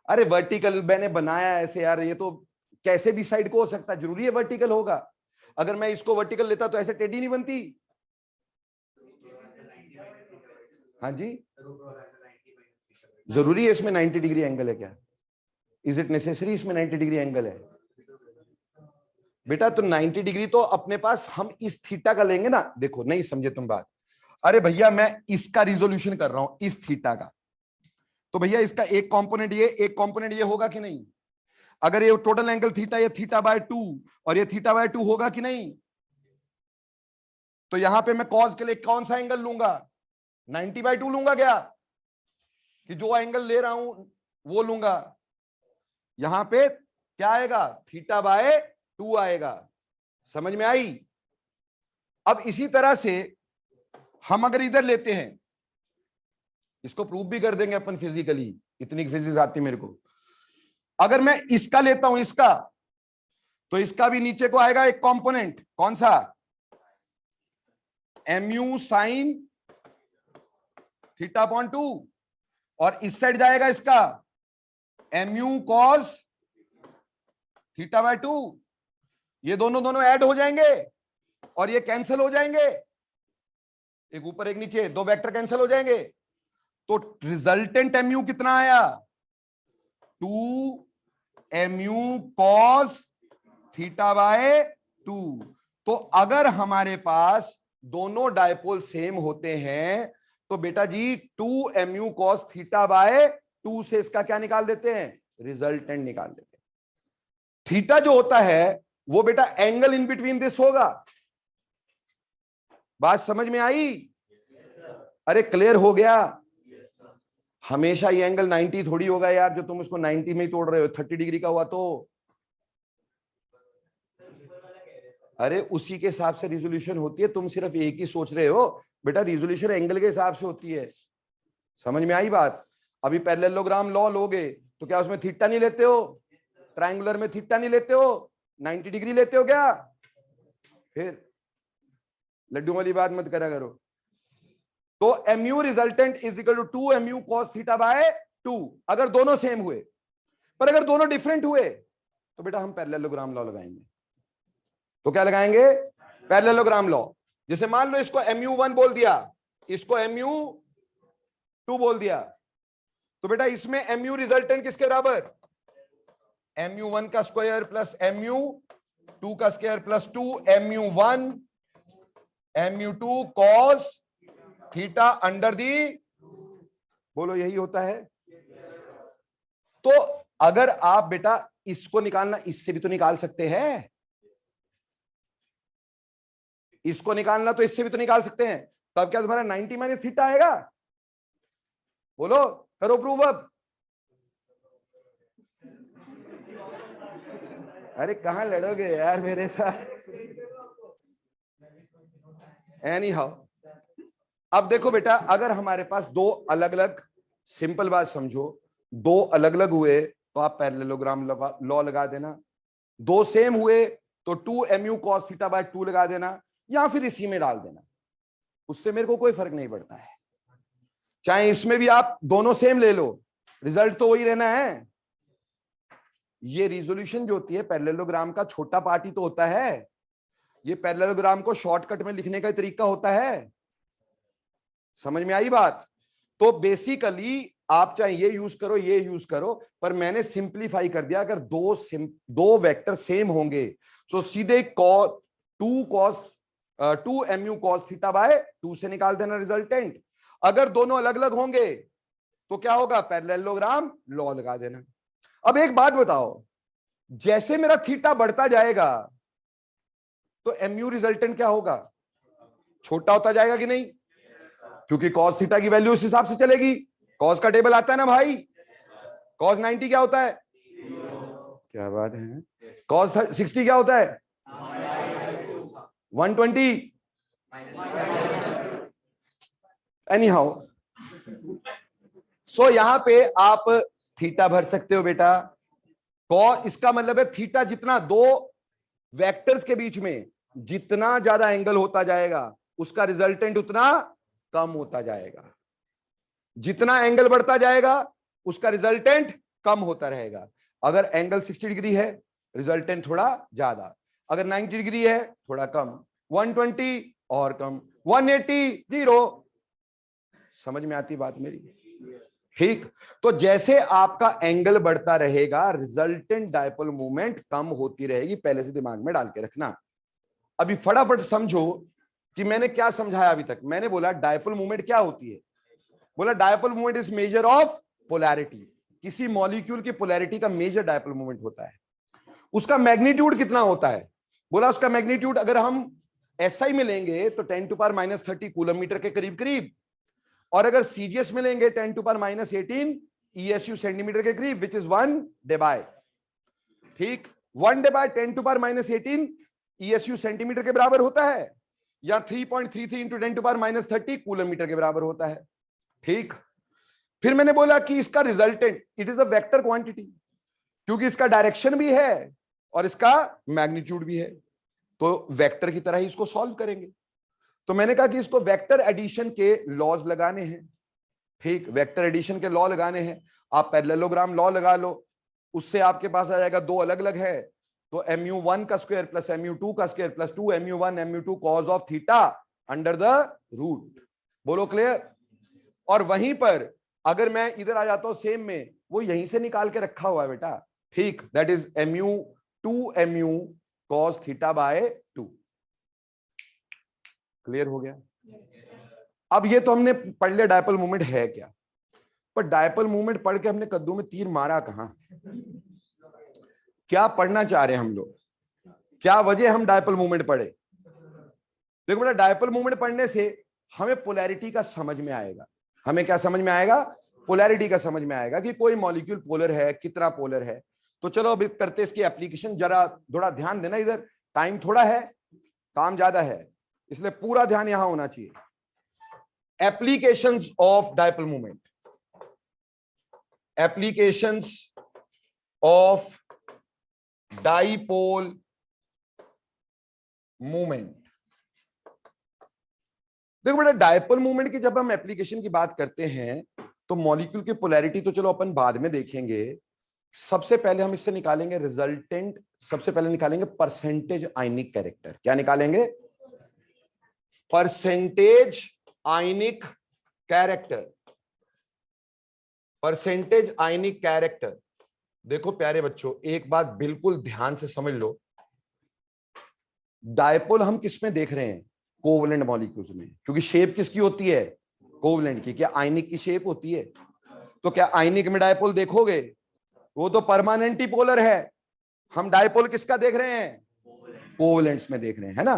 अरे वर्टिकल मैंने बनाया ऐसे यार, ये तो कैसे भी साइड को हो सकता है, जरूरी है वर्टिकल होगा? अगर मैं इसको वर्टिकल लेता तो ऐसे टेढ़ी नहीं बनती। हाँ जी, जरूरी है इसमें 90 डिग्री एंगल है क्या? इज इट नेसेसरी इसमें 90 डिग्री एंगल है? बेटा तो 90 डिग्री तो अपने पास हम इस थीटा का लेंगे ना। देखो नहीं समझे तुम बात। अरे भैया मैं इसका रिजोल्यूशन कर रहा हूं, इस थीटा का, तो भैया इसका एक कंपोनेंट ये, एक कंपोनेंट ये होगा कि नहीं? अगर ये टोटल एंगल थीटा, ये थीटा बाय 2 और ये थीटा बाय 2 होगा कि नहीं? तो यहां पे मैं कॉस के लिए कौन सा एंगल लूंगा? 90/2 लूंगा क्या? कि जो एंगल ले रहा हूं वो लूंगा? यहां पे क्या आएगा? थीटा बाय 2 आएगा। समझ में आई? अब इसी तरह से हम अगर इधर लेते हैं, इसको प्रूव भी कर देंगे अपन फिजिकली, इतनी फिजिक्स आती मेरे को। अगर मैं इसका लेता हूं, इसका, तो इसका भी नीचे को आएगा एक कंपोनेंट, कौन सा? mu साइन थीटा अपॉन 2, और इस साइड जाएगा इसका mu कॉस थीटा बाय 2। ये दोनों दोनों ऐड हो जाएंगे और ये कैंसिल हो जाएंगे, एक ऊपर एक नीचे, दो वेक्टर कैंसिल हो जाएंगे। तो रिजल्टेंट mu कितना आया? 2 mu कॉस थीटा बाय 2। तो अगर हमारे पास दोनों डायपोल सेम होते हैं तो बेटा जी 2 mu cos थीटा बाय 2 से इसका क्या निकाल देते हैं? रिजल्टेंट निकाल देते हैं। थीटा जो होता है वो बेटा एंगल इन बिटवीन दिस होगा। बात समझ में आई? अरे क्लियर हो गया? हमेशा ये एंगल 90 थोड़ी होगा यार, जो तुम उसको 90 में ही तोड़ रहे हो। 30 डिग्री का हुआ तो अरे उसी के हिसाब से रिजोल्यूशन होती है, तुम सिर्फ एक ही सोच रहे हो। बेटा रिजोल्यूशन एंगल के हिसाब से होती है। समझ में आई बात? अभी पैरेललोग्राम लॉ लोगे तो क्या उसमें थीटा नहीं लेते हो? ट्रायंगुलर में थीटा नहीं लेते हो? 90 डिग्री लेते हो क्या? फिर लड्डू वाली बात मत करा करो। तो mu resultant is equal to 2 mu cos theta by 2 अगर दोनों सेम हुए। पर अगर दोनों डिफरेंट हुए तो बेटा हम पैरेललोग्राम लॉ लगाएंगे। तो क्या लगाएंगे? Parallelogram law. जैसे मान लो इसको mu1 बोल दिया, इसको mu2 बोल दिया, तो बेटा इसमें mu रिजल्टेंट किसके बराबर? mu1 का स्क्वायर प्लस mu2 का square plus 2 mu1 mu2 cos theta under the. बोलो यही होता है? तो अगर आप बेटा इसको निकालना, इससे भी तो निकाल सकते हैं। इसको निकालना तो इससे भी तो निकाल सकते हैं। तब क्या तुम्हारा 90 माइनस थीटा आएगा? बोलो, करो प्रूव अब। अरे कहां लड़ोगे यार मेरे साथ? एनी हाउ, अब देखो बेटा, अगर हमारे पास दो अलग अलग, सिंपल बात समझो, दो अलग अलग हुए तो आप पैरेललोग्राम लॉ लगा देना। दो सेम हुए तो 2 mu cos थीटा बाय 2 लगा देना, या फिर इसी में डाल देना। उससे मेरे को कोई फर्क नहीं पड़ता है। चाहे इसमें भी आप दोनों सेम ले लो, रिजल्ट तो वही रहना है। ये रिजोल्यूशन जो होती है पैरेललोग्राम का छोटा पार्ट ही तो होता है। ये पैरेललोग्राम को शॉर्टकट में लिखने का तरीका होता है। समझ में आई बात? तो बेसिकली आप चाहे ये यूज करो, ये यूज करो, पर मैंने सिंपलीफाई कर दिया। अगर दो वेक्टर सेम होंगे तो सीधे 2 mu cos थीटा बाय 2 से निकाल देना रिजल्टेंट। अगर दोनों अलग अलग होंगे तो क्या होगा? पैरेललोग्राम लॉ लगा देना। अब एक बात बताओ, जैसे मेरा थीटा बढ़ता जाएगा तो mu रिजल्टेंट क्या होगा? छोटा होता जाएगा कि नहीं? क्योंकि cos थीटा की वैल्यू उस हिसाब से चलेगी। cos का टेबल आता है ना भाई? cos 90 क्या होता है? क्या बात है? cos 60 क्या होता है? 120। एनी हाउ, सो यहां पे आप थीटा भर सकते हो बेटा। cos इसका मतलब है थीटा जितना दो वेक्टर्स के बीच में जितना ज्यादा एंगल होता जाएगा उसका रिजल्टेंट उतना कम होता जाएगा। जितना एंगल बढ़ता जाएगा उसका रिजल्टेंट कम होता रहेगा। अगर एंगल 60 डिग्री है, रिजल्टेंट थोड़ा ज्यादा, अगर 90 डिग्री है थोड़ा कम, 120 और कम, 180 जीरो। समझ में आती बात मेरी? ठीक। तो जैसे आपका एंगल बढ़ता रहेगा, रिजल्टेंट डायपोल मूवमेंट कम होती रहेगी, पहले से दिमाग में डाल के रखना। अभी फटाफट समझो कि मैंने क्या समझाया अभी तक। मैंने बोला डायपोल मूवमेंट क्या होती है, बोला dipole movement is measure of polarity. किसी मॉलिक्यूल की पोलैरिटी का मेजर डायपोल मूवमेंट होता है। उसका मैग्नीट्यूड कितना होता है, बोला उसका मैग्नीट्यूड अगर हम एसआई में लेंगे तो 10⁻³ कूलम मीटर के करीब करीब, और अगर सीजीएस में लेंगे 10⁻18 ESU सेंटीमीटर के करीब, विच इज 1 डेबाय। ठीक, 1 डेबाय 10⁻18 ESU सेंटीमीटर के बराबर होता है, या 3.33 इंटू 10⁻30 कूलम मीटर के बराबर होता है। ठीक, फिर मैंने बोला कि इसका resultant it is a vector quantity, क्योंकि इसका डायरेक्शन भी है और इसका मैग्नीट्यूड भी है, तो वेक्टर की तरह ही इसको सॉल्व करेंगे। तो मैंने कहा कि इसको वेक्टर एडिशन के लॉज लगाने हैं। ठीक, वेक्टर एडिशन के लॉ लगाने हैं। आप पैरेललोग्राम लॉ लगा लो, उससे आपके पास आ जाएगा दो अलग अलग है, तो mu1 का स्क्वायर प्लस mu2 का square plus 2 mu1 mu2 cos of theta under the root. बोलो क्लियर? और वहीं पर अगर मैं इधर आ जाता हूं सेम में, वो यहीं से निकाल के रखा हुआ है बेटा। ठीक, that is mu2 mu cos theta by 2। Clear हो गया? अब ये तो हमने पढ़ लिया डायपोल मूवमेंट है क्या, पर डायपोल मूवमेंट पढ़ के हमने कद्दू में तीर मारा कहां? क्या पढ़ना चाह रहे हैं हम लोग, क्या वजह हम डायपोल मूवमेंट पढ़े? देखो बेटा, डायपोल मूवमेंट पढ़ने से हमें पोलैरिटी का समझ में आएगा। हमें क्या समझ में आएगा? पोलैरिटी का समझ में आएगा कि कोई मॉलिक्यूल पोलर है, कितना पोलर है। तो चलो अभी करते इसकी एप्लीकेशन। जरा थोड़ा ध्यान देना, इधर टाइम थोड़ा है, काम ज्यादा है, इसलिए पूरा ध्यान यहां होना चाहिए। Applications of dipole movement, applications of dipole movement. देखो बेटा, डायपोल मूवमेंट की जब हम एप्लीकेशन की बात करते हैं तो मॉलिक्यूल की पोलैरिटी तो चलो अपन बाद में देखेंगे। सबसे पहले हम इससे निकालेंगे रिजल्टेंट, सबसे पहले निकालेंगे परसेंटेज आयनिक कैरेक्टर। क्या निकालेंगे? परसेंटेज आयनिक कैरेक्टर, परसेंटेज आयनिक कैरेक्टर। देखो प्यारे बच्चों, एक बात बिल्कुल ध्यान से समझ लो, डायपोल हम किस में देख रहे हैं? कोवलेंट मॉलिक्यूल्स में, क्योंकि शेप किसकी होती है? कोवलेंट की। क्या आयनिक की शेप होती है? तो क्या आयनिक में डायपोल देखोगे? वो तो परमानेंट ही पोलर है। हम डायपोल किसका देख रहे हैं? कोवलेंट्स में देख रहे हैं, है ना?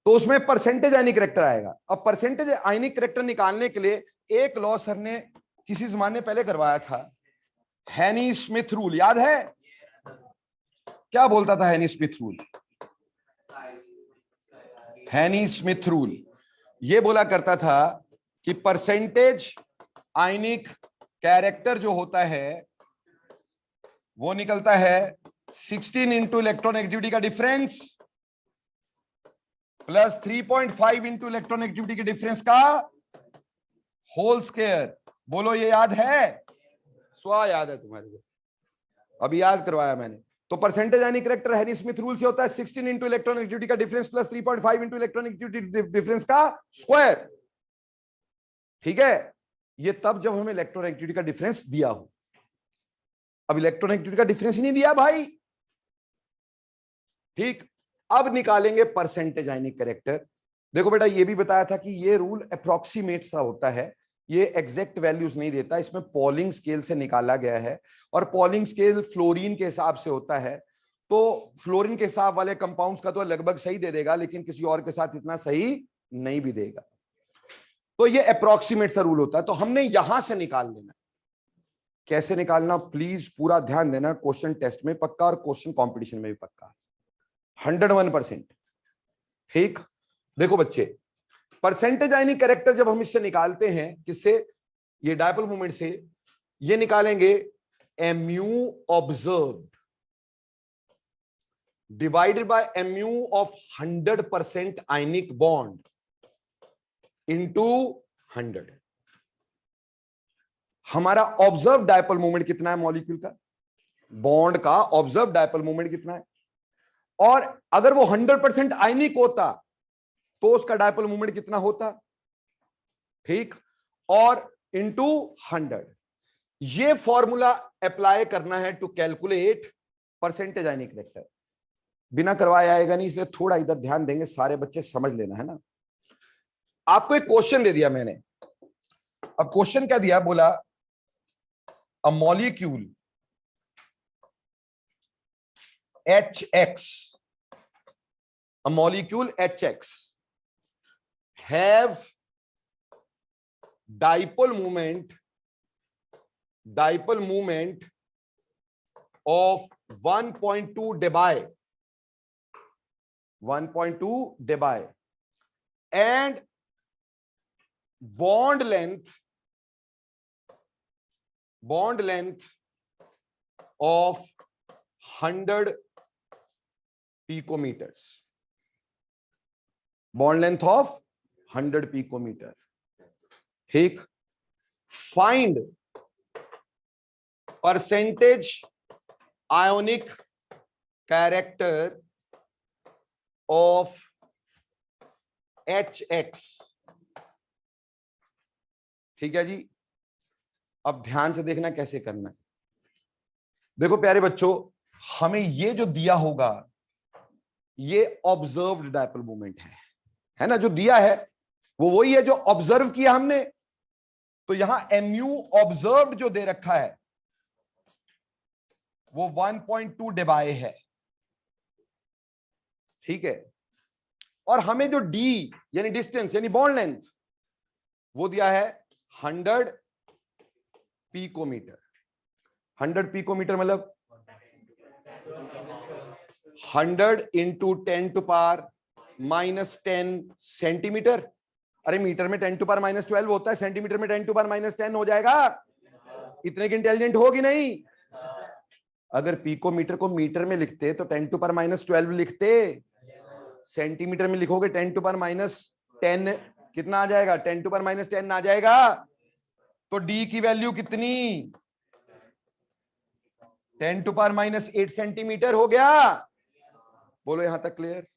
तो उसमें परसेंटेज आयनिक कैरेक्टर आएगा। अब परसेंटेज आयनिक कैरेक्टर निकालने के लिए एक लॉ सर ने किसी जमाने पहले करवाया था, हैनी स्मिथ रूल। याद है? क्या बोलता था हैनी स्मिथ रूल? हैनी स्मिथ रूल ये बोला करता था कि परसेंटेज आयनिक कैरेक्टर जो होता है वो निकलता है 16 इंटू इलेक्ट्रॉन एक्टिविटी का difference plus 3.5 into electron activity के डिफरेंस का होल स्क्वायर। बोलो ये याद है? स्वा याद है तुम्हारे को? अभी याद करवाया मैंने। तो परसेंटेज आयनिक कैरेक्टर हैनी स्मिथ रूल से होता है 16 इंटू इलेक्ट्रॉन एक्टिविटी का difference plus 3.5 into electron activity difference का स्क्वायर। ठीक है, ये तब जब हमें इलेक्ट्रॉन एक्टिविटी का डिफरेंस दिया हो। अब इलेक्ट्रॉन एक्टिविटी का डिफरेंस ही नहीं दिया भाई। ठीक, अब निकालेंगे परसेंटेज आयनिक कैरेक्टर। देखो बेटा, ये भी बताया था कि ये रूल अप्रोक्सीमेट सा होता है, ये एग्जैक्ट वैल्यूज नहीं देता, इसमें पॉलिंग स्केल से निकाला गया है, और पॉलिंग स्केल फ्लोरीन के हिसाब से होता है। तो फ्लोरीन के हिसाब वाले कंपाउंड्स का तो लगभग सही दे देगा, लेकिन किसी और के साथ इतना सही नहीं भी देगा। तो ये अप्रोक्सीमेट सा रूल होता है। तो हमने यहां से निकाल लेना। कैसे निकालना प्लीज पूरा ध्यान देना, क्वेश्चन टेस्ट में पक्का और क्वेश्चन कॉम्पिटिशन में भी पक्का, 101%। ठीक, देखो बच्चे, परसेंटेज आयनिक कैरेक्टर जब हम इससे निकालते हैं, किससे? ये डायपोल मूवमेंट से। ये निकालेंगे mu observed divided by mu of 100% ionic bond into 100। हमारा ऑब्जर्व डायपोल मोमेंट कितना है मॉलिक्यूल का, बॉन्ड का ऑब्जर्व डायपोल मोमेंट कितना है, और अगर वो 100% आयनिक होता तो उसका डायपोल मोमेंट कितना होता, ठीक, और इनटू 100। ये फॉर्मूला अप्लाई करना है to calculate percentage ionic vector. बिना करवाए आएगा नहीं, इसलिए थोड़ा इधर ध्यान देंगे, सारे बच्चे समझ लेना है ना। आपको एक क्वेश्चन दे दिया मैंने, अब क्वेश्चन क्या दिया, बोला a molecule HX, a molecule HX have dipole moment of 1.2 debye and bond length of 100 picometers, bond length of 100 picometer, ठीक। Find percentage ionic character of HX, ठीक है जी। अब ध्यान से देखना कैसे करना है। देखो प्यारे बच्चों, हमें ये जो दिया होगा ये ऑब्जर्व्ड डायपोल मोमेंट है ना, जो दिया है वो वही है जो ऑब्जर्व किया हमने। तो यहां mu ऑब्जर्व्ड जो दे रखा है वो 1.2 डेबाए है, ठीक है। और हमें जो d यानी डिस्टेंस यानी बॉन्ड लेंथ वो दिया है 100 पिकोमीटर। 100 पिकोमीटर मतलब 100 इंटू 10⁻⁻10 सेंटीमीटर। अरे मीटर में 10⁻⁻12 होता है, सेंटीमीटर में 10⁻⁻10 हो जाएगा। इतने की इंटेलिजेंट हो कि नहीं? अगर पिकोमीटर को मीटर में लिखते तो 10⁻⁻12 लिखते, सेंटीमीटर में लिखोगे 10⁻⁻10 कितना आ जाएगा, 10⁻⁻10 आ जाएगा। तो डी की वैल्यू कितनी, 10⁻⁸ सेंटीमीटर हो गया। बोलो यहां तक क्लियर?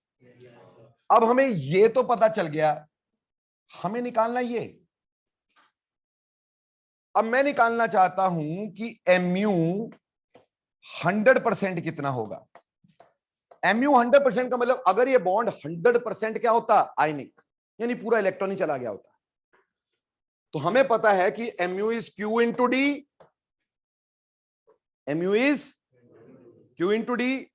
अब हमें ये तो पता चल गया, हमें निकालना ये। अब मैं निकालना चाहता हूं कि mu 100% कितना होगा। mu 100% का मतलब अगर ये बॉन्ड 100% क्या होता, आयनिक, यानी पूरा इलेक्ट्रॉन ही चला गया होता। तो हमें पता है कि mu is q into D, mu is q into D.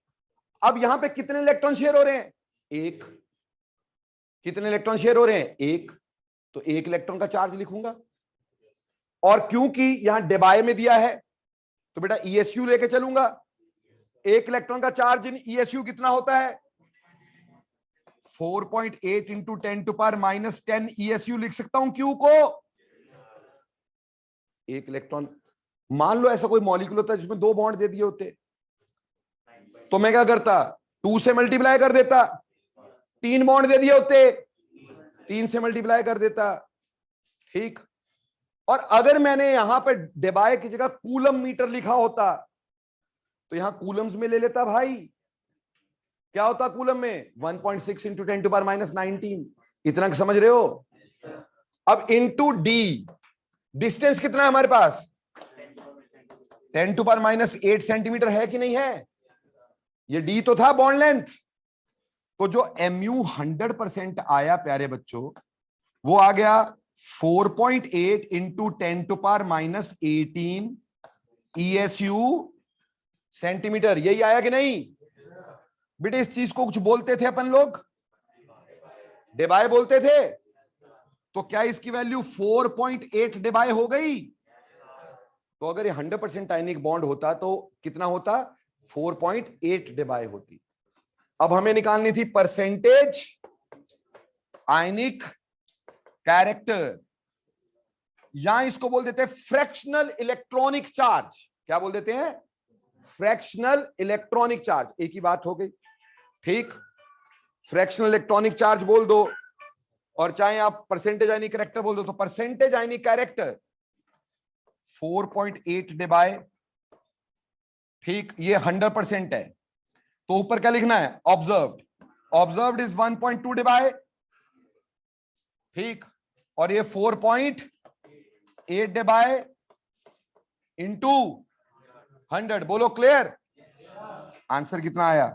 अब यहां पे कितने इलेक्ट्रॉन शेयर हो रहे हैं, एक। कितने इलेक्ट्रॉन शेयर हो रहे हैं, एक। तो एक इलेक्ट्रॉन का चार्ज लिखूंगा, और क्योंकि यहां डेबाय में दिया है तो बेटा ESU लेके चलूंगा। एक इलेक्ट्रॉन का चार्ज इन ESU कितना होता है, 4.8 इंटू 10⁻⁻10 ESU लिख सकता हूं क्यू को। एक इलेक्ट्रॉन, मान लो ऐसा कोई मॉलिक्यूल होता है जिसमें 2 बॉन्ड दे दिए होते, तो मैं क्या करता, 2 से मल्टीप्लाई कर देता। 3 बॉन्ड दे दिए होते, 3 से मल्टीप्लाई कर देता, ठीक। और अगर मैंने यहां पर डेबाय की जगह कूलम मीटर लिखा होता तो यहां कूलम्स में ले लेता भाई। क्या होता कूलम में, 1.6 इंटू 10⁻⁹। इतना समझ रहे हो? अब इंटू डी, डिस्टेंस कितना है हमारे पास, 10⁻⁸ सेंटीमीटर है कि नहीं है? ये डी तो था बॉन्ड लेंथ। तो जो mu 100% आया प्यारे बच्चों, वो आ गया 4.8 इंटू 10⁻⁻18 ESU सेंटीमीटर। यही आया कि नहीं बेटे? इस चीज को कुछ बोलते थे अपन लोग, डेबाय बोलते थे। तो क्या इसकी वैल्यू 4.8 डेबाय हो गई? तो अगर ये 100% आयनिक बॉन्ड होता तो कितना होता, 4.8 डेबाय होती। अब हमें निकालनी थी परसेंटेज आयनिक कैरेक्टर, यहां इसको बोल देते हैं फ्रैक्शनल इलेक्ट्रॉनिक चार्ज। क्या बोल देते हैं, फ्रैक्शनल इलेक्ट्रॉनिक चार्ज। एक ही बात हो गई, ठीक। फ्रैक्शनल इलेक्ट्रॉनिक चार्ज बोल दो, और चाहे आप परसेंटेज आयनिक कैरेक्टर बोल दो। तो परसेंटेज आयनिक कैरेक्टर 4.8 डिवाइड, ठीक, ये 100% है, तो ऊपर क्या लिखना है, ऑब्जर्व्ड, ऑब्जर्व्ड इज 1.2 डिवाइड, ठीक, और ये 4.8 डिवाइड इंटू 100, बोलो क्लियर। आंसर कितना आया,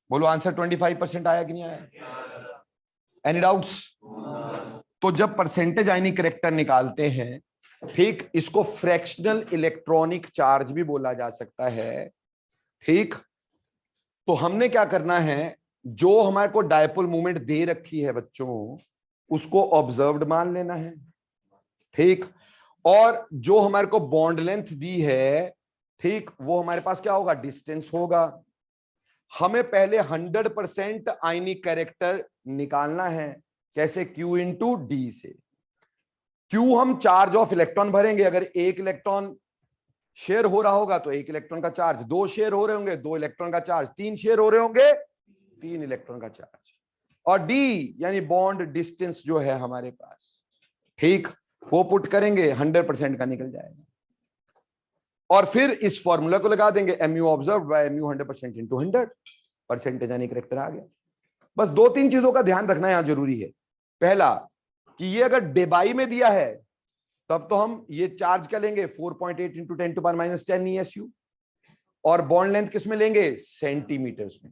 बोलो आंसर 25% आया कि नहीं आया, एनी डाउट्स। तो जब परसेंटेज आयनिक करेक्टर निकालते हैं, ठीक, इसको फ्रैक्शनल इलेक्ट्रॉनिक चार्ज भी बोला जा सकता है, ठीक। तो हमने क्या करना है, जो हमारे को डायपोल मूवमेंट दे रखी है बच्चों, उसको ऑब्जर्व्ड मान लेना है, ठीक, और जो हमारे को बॉन्ड लेंथ दी है, ठीक, वो हमारे पास क्या होगा, डिस्टेंस होगा। हमें पहले 100% आयनिक कैरेक्टर निकालना है, कैसे, Q इंटू डी से। Q हम चार्ज ऑफ इलेक्ट्रॉन भरेंगे, अगर एक इलेक्ट्रॉन शेयर हो रहा होगा तो एक इलेक्ट्रॉन का चार्ज, दो शेयर हो रहे होंगे दो इलेक्ट्रॉन का चार्ज, तीन शेयर हो रहे होंगे तीन इलेक्ट्रॉन का चार्ज, और डी यानी बॉन्ड डिस्टेंस जो है हमारे पास, ठीक, वो पुट करेंगे, 100% का निकल जाएगा, और फिर इस फॉर्मूला को लगा देंगे, mu observed bye mu 100% into 100, percentage यानी करेक्टर आ गया। बस दो तीन चीजों का ध्यान रखना यहां जरूरी है। पहला कि ये अगर डेबाई में दिया है तब तो हम ये चार्ज क्या लेंगे, 4.8 इंटू 10⁻10 ESU, और बॉन्ड लेंथ किस में लेंगे, सेंटीमीटर्स में।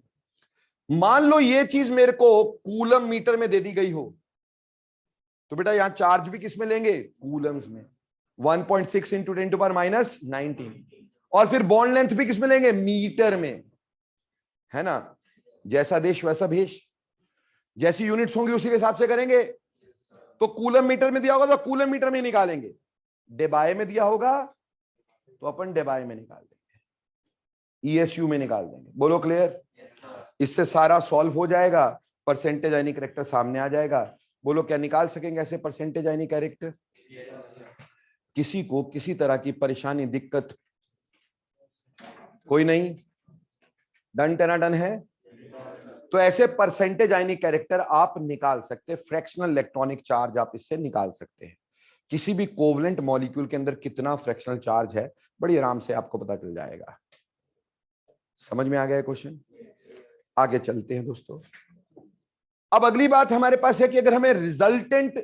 मान लो ये चीज मेरे को कूलम मीटर में दे दी गई हो, तो बेटा यहां चार्ज भी किस में लेंगे, कूलम्स में, 1.6 इंटू 10⁻19, और फिर बॉन्ड लेंथ भी किस में लेंगे, मीटर में, है ना। जैसा देश वैसा भेष, जैसी यूनिट्स होंगी उसी के हिसाब से करेंगे। तो कूलम मीटर में दिया होगा तो कूलम मीटर में निकालेंगे, डेबाई में दिया होगा तो अपन डेबाई में निकाल देंगे, ESU में निकाल देंगे। बोलो क्लियर, इससे सारा सॉल्व हो जाएगा, परसेंटेज आयनिक कैरेक्टर सामने आ जाएगा। बोलो क्या निकाल सकेंगे ऐसे परसेंटेज आयनिक कैरेक्टर? किसी को किसी तरह की परेशानी दिक्कत कोई नहीं, डन टेना डन है। तो ऐसे परसेंटेज आयनिक कैरेक्टर आप निकाल सकते हैं, फ्रैक्शनल इलेक्ट्रॉनिक चार्ज आप इससे निकाल सकते हैं। किसी भी कोवलेंट मॉलिक्यूल के अंदर कितना फ्रैक्शनल चार्ज है बड़ी आराम से आपको पता चल जाएगा। समझ में आ गया क्वेश्चन? आगे चलते हैं दोस्तों। अब अगली बात हमारे पास है कि अगर हमें रिजल्टेंट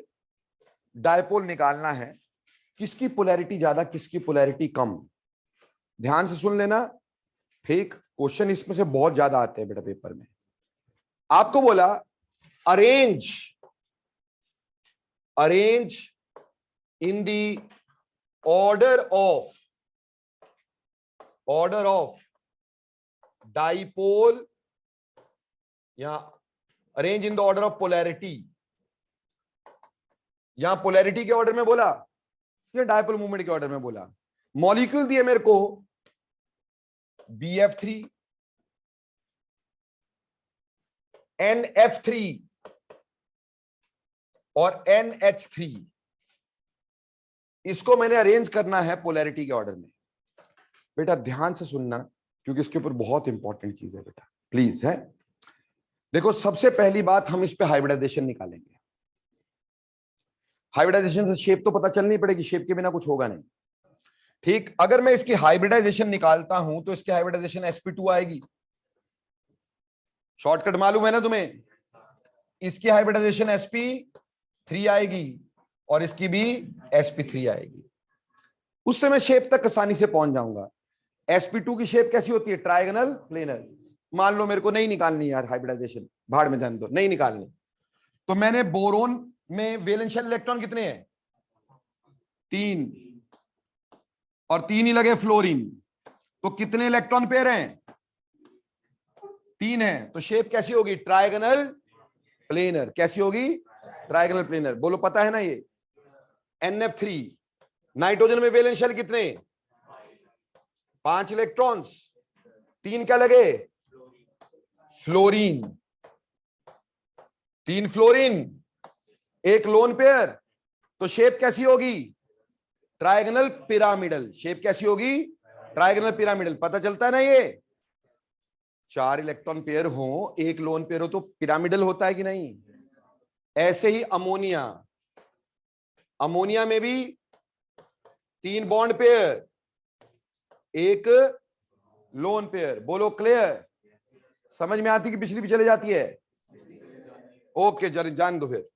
डायपोल निकालना है, किसकी पोलैरिटी ज्यादा किसकी पोलैरिटी कम, ध्यान से सुन लेना, ठीक। क्वेश्चन इसमें से बहुत ज्यादा आते हैं बेटा पेपर में। आपको बोला arrange in the order of dipole, या arrange in the order of polarity, यहां पोलैरिटी के ऑर्डर में बोला या डाइपोल मूवमेंट के ऑर्डर में बोला। मॉलिक्यूल दिए मेरे को BF3, NF3 और NH3, इसको मैंने अरेंज करना है पोलैरिटी के ऑर्डर में। बेटा ध्यान से सुनना क्योंकि इसके ऊपर बहुत इंपॉर्टेंट चीज है बेटा, प्लीज है। देखो सबसे पहली बात, हम इस पे हाइब्रिडाइजेशन निकालेंगे। हाइब्रिडाइजेशन से शेप तो पता चलनी पड़ेगी, शेप के बिना कुछ होगा नहीं, ठीक। अगर मैं इसकी हाइब्रिडाइजेशन निकालता हूं तो इसकी हाइब्रिडाइजेशन sp2 आएगी, शॉर्टकट मालूम है ना तुम्हें। इसकी हाइब्रिडाइजेशन sp3 आएगी और इसकी भी sp3 आएगी। उससे मैं शेप तक आसानी से पहुंच जाऊंगा। sp2 की शेप कैसी होती है, ट्रायगोनल प्लेनर। मान लो मेरे को नहीं निकालनी यार हाइब्रिडाइजेशन, भाड़ में जाने दो, नहीं निकालनी, तो मैंने बोरोन में वैलेंशियल इलेक्ट्रॉन कितने हैं, 3, और 3 ही लगे फ्लोरीन, तो कितने इलेक्ट्रॉन पेयर हैं, 3 हैं। तो शेप कैसी होगी, ट्रायगोनल प्लेनर। कैसी होगी, ट्रायगोनल प्लेनर। बोलो पता है ना ये। NF3, नाइट्रोजन में वैलेंशियल कितने, 5 इलेक्ट्रॉन्स, 3 क्या लगे, फ्लोरीन, 3 फ्लोरीन, 1 लोन पेयर। तो शेप कैसी होगी, ट्रायगोनल पिरामिडल। शेप कैसी होगी, ट्रायगोनल पिरामिडल। पता चलता है ना ये, 4 इलेक्ट्रॉन पेयर हो, 1 लोन पेयर हो तो पिरामिडल होता है कि नहीं। ऐसे ही अमोनिया में भी 3 बॉन्ड पेयर, 1 लोन पेयर। बोलो क्लियर? समझ में आती कि पिछली भी चले जाती है? ओके जरा जान दो फिर।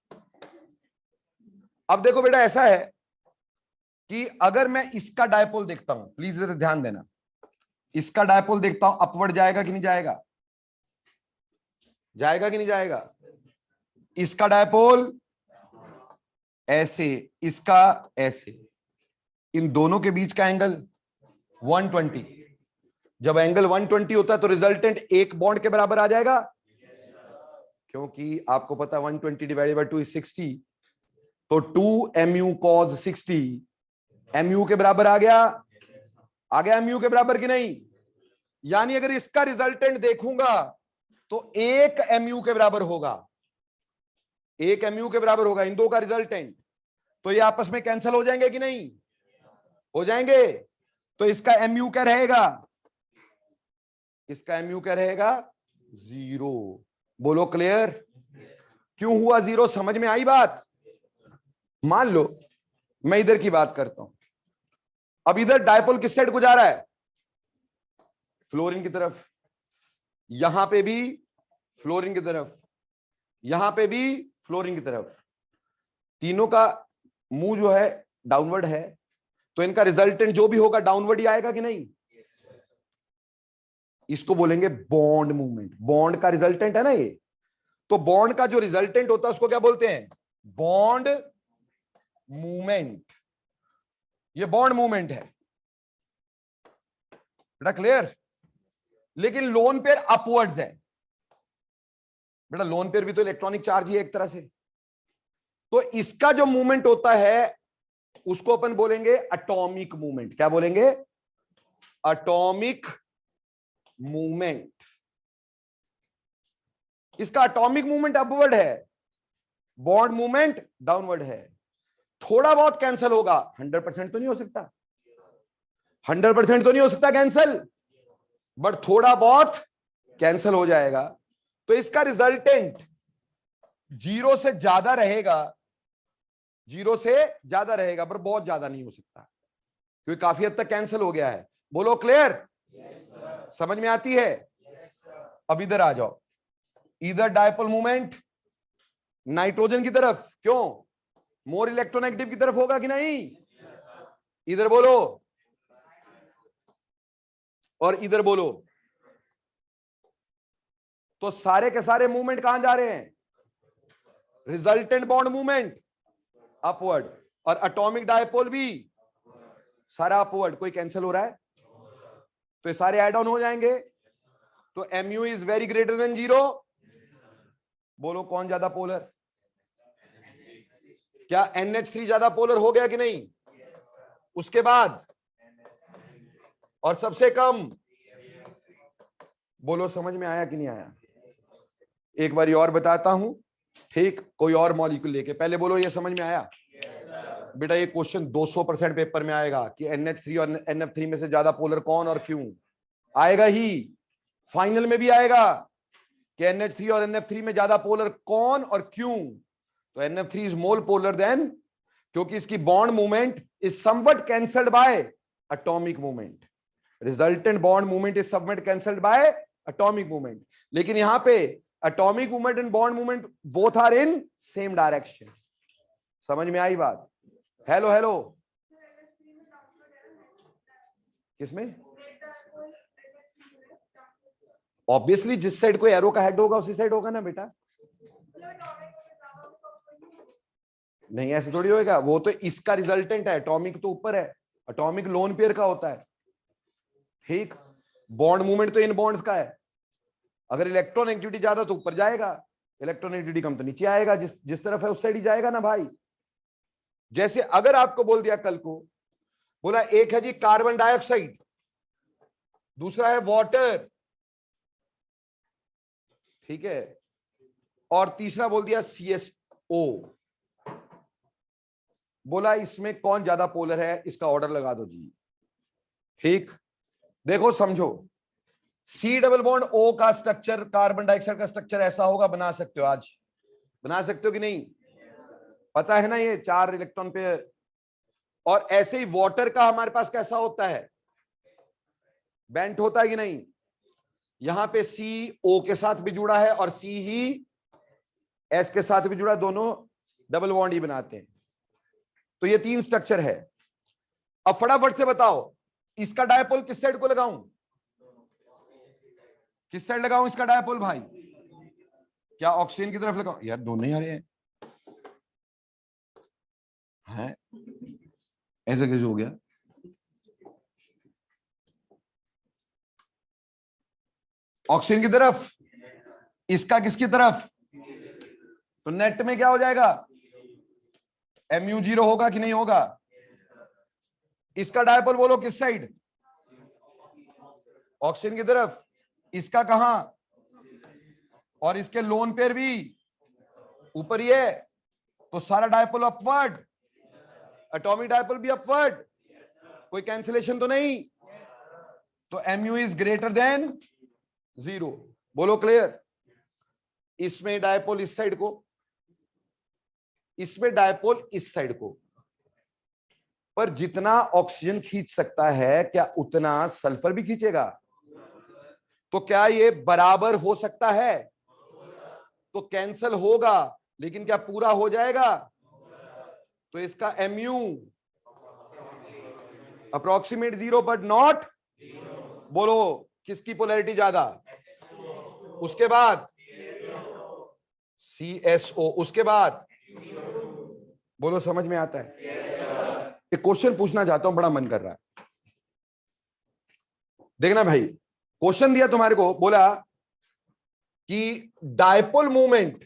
अब देखो बेटा ऐसा है कि अगर मैं इसका डायपोल देखता हूं, प्लीज इधर ध्यान देना, इसका डायपोल देखता हूं, अपवर्ड जाएगा कि नहीं जाएगा? जाएगा कि नहीं जाएगा? इसका डायपोल ऐसे, इसका ऐसे, इन दोनों के बीच का एंगल 120। जब एंगल 120 होता है तो रिजल्टेंट एक बॉन्ड के बराबर आ जाएगा, क्योंकि आपको पता 120 डिवाइडेड बाय 2 इज 60, तो 2 mu cos 60 mu के बराबर आ गया। आ गया mu के बराबर कि नहीं? यानी अगर इसका रिजल्टेंट देखूंगा तो 1 mu के बराबर होगा, 1 mu के बराबर होगा इन दो का रिजल्टेंट। तो ये आपस में कैंसिल हो जाएंगे कि नहीं? हो जाएंगे। तो इसका mu क्या रहेगा? इसका mu क्या रहेगा? 0। बोलो क्लियर? क्यों हुआ 0? समझ में आई बात? मान लो मैं इधर की बात करता हूं, अब इधर डायपोल किस साइड को जा रहा है? फ्लोरीन की तरफ। यहां पे भी फ्लोरीन की तरफ, यहां पे भी फ्लोरीन की तरफ। तीनों का मुंह जो है डाउनवर्ड है, तो इनका रिजल्टेंट जो भी होगा डाउनवर्ड ही आएगा कि नहीं? इसको बोलेंगे बॉन्ड मूवमेंट। बॉन्ड का रिजल्टेंट है ना ये, तो बॉन्ड का जो रिजल्टेंट होता है उसको क्या बोलते हैं? Bond movement. ये बॉन्ड मूवमेंट है बेटा, क्लियर? लेकिन लोन पेयर अपवर्ड्स है बेटा, लोन पेयर भी तो इलेक्ट्रॉनिक चार्ज ही है एक तरह से। तो इसका जो मूवमेंट होता है उसको अपन बोलेंगे एटॉमिक मूवमेंट। क्या बोलेंगे? Atomic movement. इसका एटॉमिक मूवमेंट अपवर्ड है, बॉन्ड मूवमेंट डाउनवर्ड है। थोड़ा बहुत कैंसिल होगा, 100% तो नहीं हो सकता, 100% तो नहीं हो सकता कैंसिल, बट थोड़ा बहुत कैंसिल हो जाएगा। तो इसका रिजल्टेंट 0 से ज्यादा रहेगा, 0 से ज्यादा रहेगा, पर बहुत ज्यादा नहीं हो सकता क्योंकि काफी हद तक कैंसिल हो गया है। बोलो क्लियर? समझ में आती है? अब इधर आ जाओ, इधर डायपोल मूवमेंट नाइट्रोजन की तरफ, क्यों? मोर इलेक्ट्रोनेगेटिव की तरफ होगा कि नहीं? इधर बोलो और इधर बोलो। तो सारे के सारे मूवमेंट कहां जा रहे हैं? रिजल्टेंट बॉन्ड मूवमेंट अपवर्ड, और एटॉमिक डायपोल भी सारा अपवर्ड। कोई कैंसिल हो रहा है तो ये सारे ऐड ऑन हो जाएंगे। तो mu is very greater than 0। बोलो कौन ज्यादा पोलर? क्या NH3 ज्यादा पोलर हो गया कि नहीं? उसके बाद और सबसे कम? बोलो समझ में आया कि नहीं आया? एक बारी और बताता हूं, ठीक? कोई और मॉलिक्यूल लेके पहले बोलो ये समझ में आया? बेटा ये क्वेश्चन 200% पेपर में आएगा कि NH3 और NF3 में से ज्यादा पोलर कौन और क्यों। आएगा ही, फाइनल में भी आएगा कि NH3 और NF3 में ज्यादा पोलर कौन और क्यों। तो NF3 is more polar then, क्योंकि इसकी bond movement is somewhat cancelled by atomic movement. Resultant bond movement is somewhat cancelled by atomic movement. लेकिन यहां पे atomic movement and bond movement both are in same direction. समझ में आई बात? हेलो हेलो, किसमें? ऑब्वियसली जिस साइड कोई एरो का हेड होगा उसी साइड होगा ना बेटा। नहीं ऐसे थोड़ी होएगा, वो तो इसका रिजल्टेंट है, एटॉमिक तो ऊपर है, एटॉमिक लोन पेयर का होता है, ठीक? बॉन्ड मूवमेंट तो इन बॉन्ड्स का है। अगर इलेक्ट्रॉन एक्टिविटी ज्यादा तो ऊपर जाएगा, इलेक्ट्रॉन एक्टिविटी कम तो नीचे आएगा, जिस तरफ है उस साइड ही जाएगा ना भाई। जैसे अगर आपको बोल दिया कल को, बोला एक है जी कार्बन डाइऑक्साइड, दूसरा है वाटर, ठीक है, और तीसरा बोल दिया CSO, बोला इसमें कौन ज्यादा पोलर है, इसका ऑर्डर लगा दो जी, ठीक? देखो समझो, C डबल बॉन्ड O का स्ट्रक्चर, कार्बन डाइऑक्साइड का स्ट्रक्चर ऐसा होगा, बना सकते हो आज? बना सकते हो कि नहीं? पता है ना ये 4 इलेक्ट्रॉन पेयर, और ऐसे ही वाटर का हमारे पास कैसा होता है, बेंट होता है कि नहीं। यहां पे सी ओ के साथ भी जुड़ा है और सी ही एस के साथ भी जुड़ा, दोनों डबल बॉन्ड ही बनाते हैं। तो ये 3 स्ट्रक्चर है। अब फटाफट से बताओ इसका डायपोल किस साइड को लगाऊं, किस साइड लगाऊं इसका डायपोल भाई? क्या ऑक्सीजन की तरफ लगाऊं? यार दोनों ही आ रहे हैं, ऐसे कैसे हो गया? ऑक्सीजन की तरफ, इसका किसकी तरफ? तो नेट में क्या हो जाएगा, mu0 होगा कि नहीं होगा? इसका डायपोल बोलो किस साइड, ऑक्सीजन की तरफ। इसका कहां, और इसके लोन पेयर भी ऊपर ही है, तो सारा डायपोल अपवर्ड, एटॉमिक डायपोल भी अपवर्ड, कोई कैंसिलेशन तो नहीं। तो mu इज ग्रेटर देन 0। बोलो क्लियर। इसमें डायपोल इस साइड को, इसमें डायपोल इस साइड को। पर जितना ऑक्सीजन खींच सकता है क्या उतना सल्फर भी खींचेगा? तो क्या ये बराबर हो सकता है? तो कैंसल होगा, लेकिन क्या पूरा हो जाएगा? तो इसका mu अप्रोक्सीमेट 0 बट नॉट। बोलो किसकी पोलैरिटी ज्यादा? उसके बाद CSO, उसके बाद बोलो समझ में आता है? एक क्वेश्चन पूछना चाहता हूं, बड़ा मन कर रहा है। देखना भाई, क्वेश्चन दिया तुम्हारे को, बोला कि dipole movement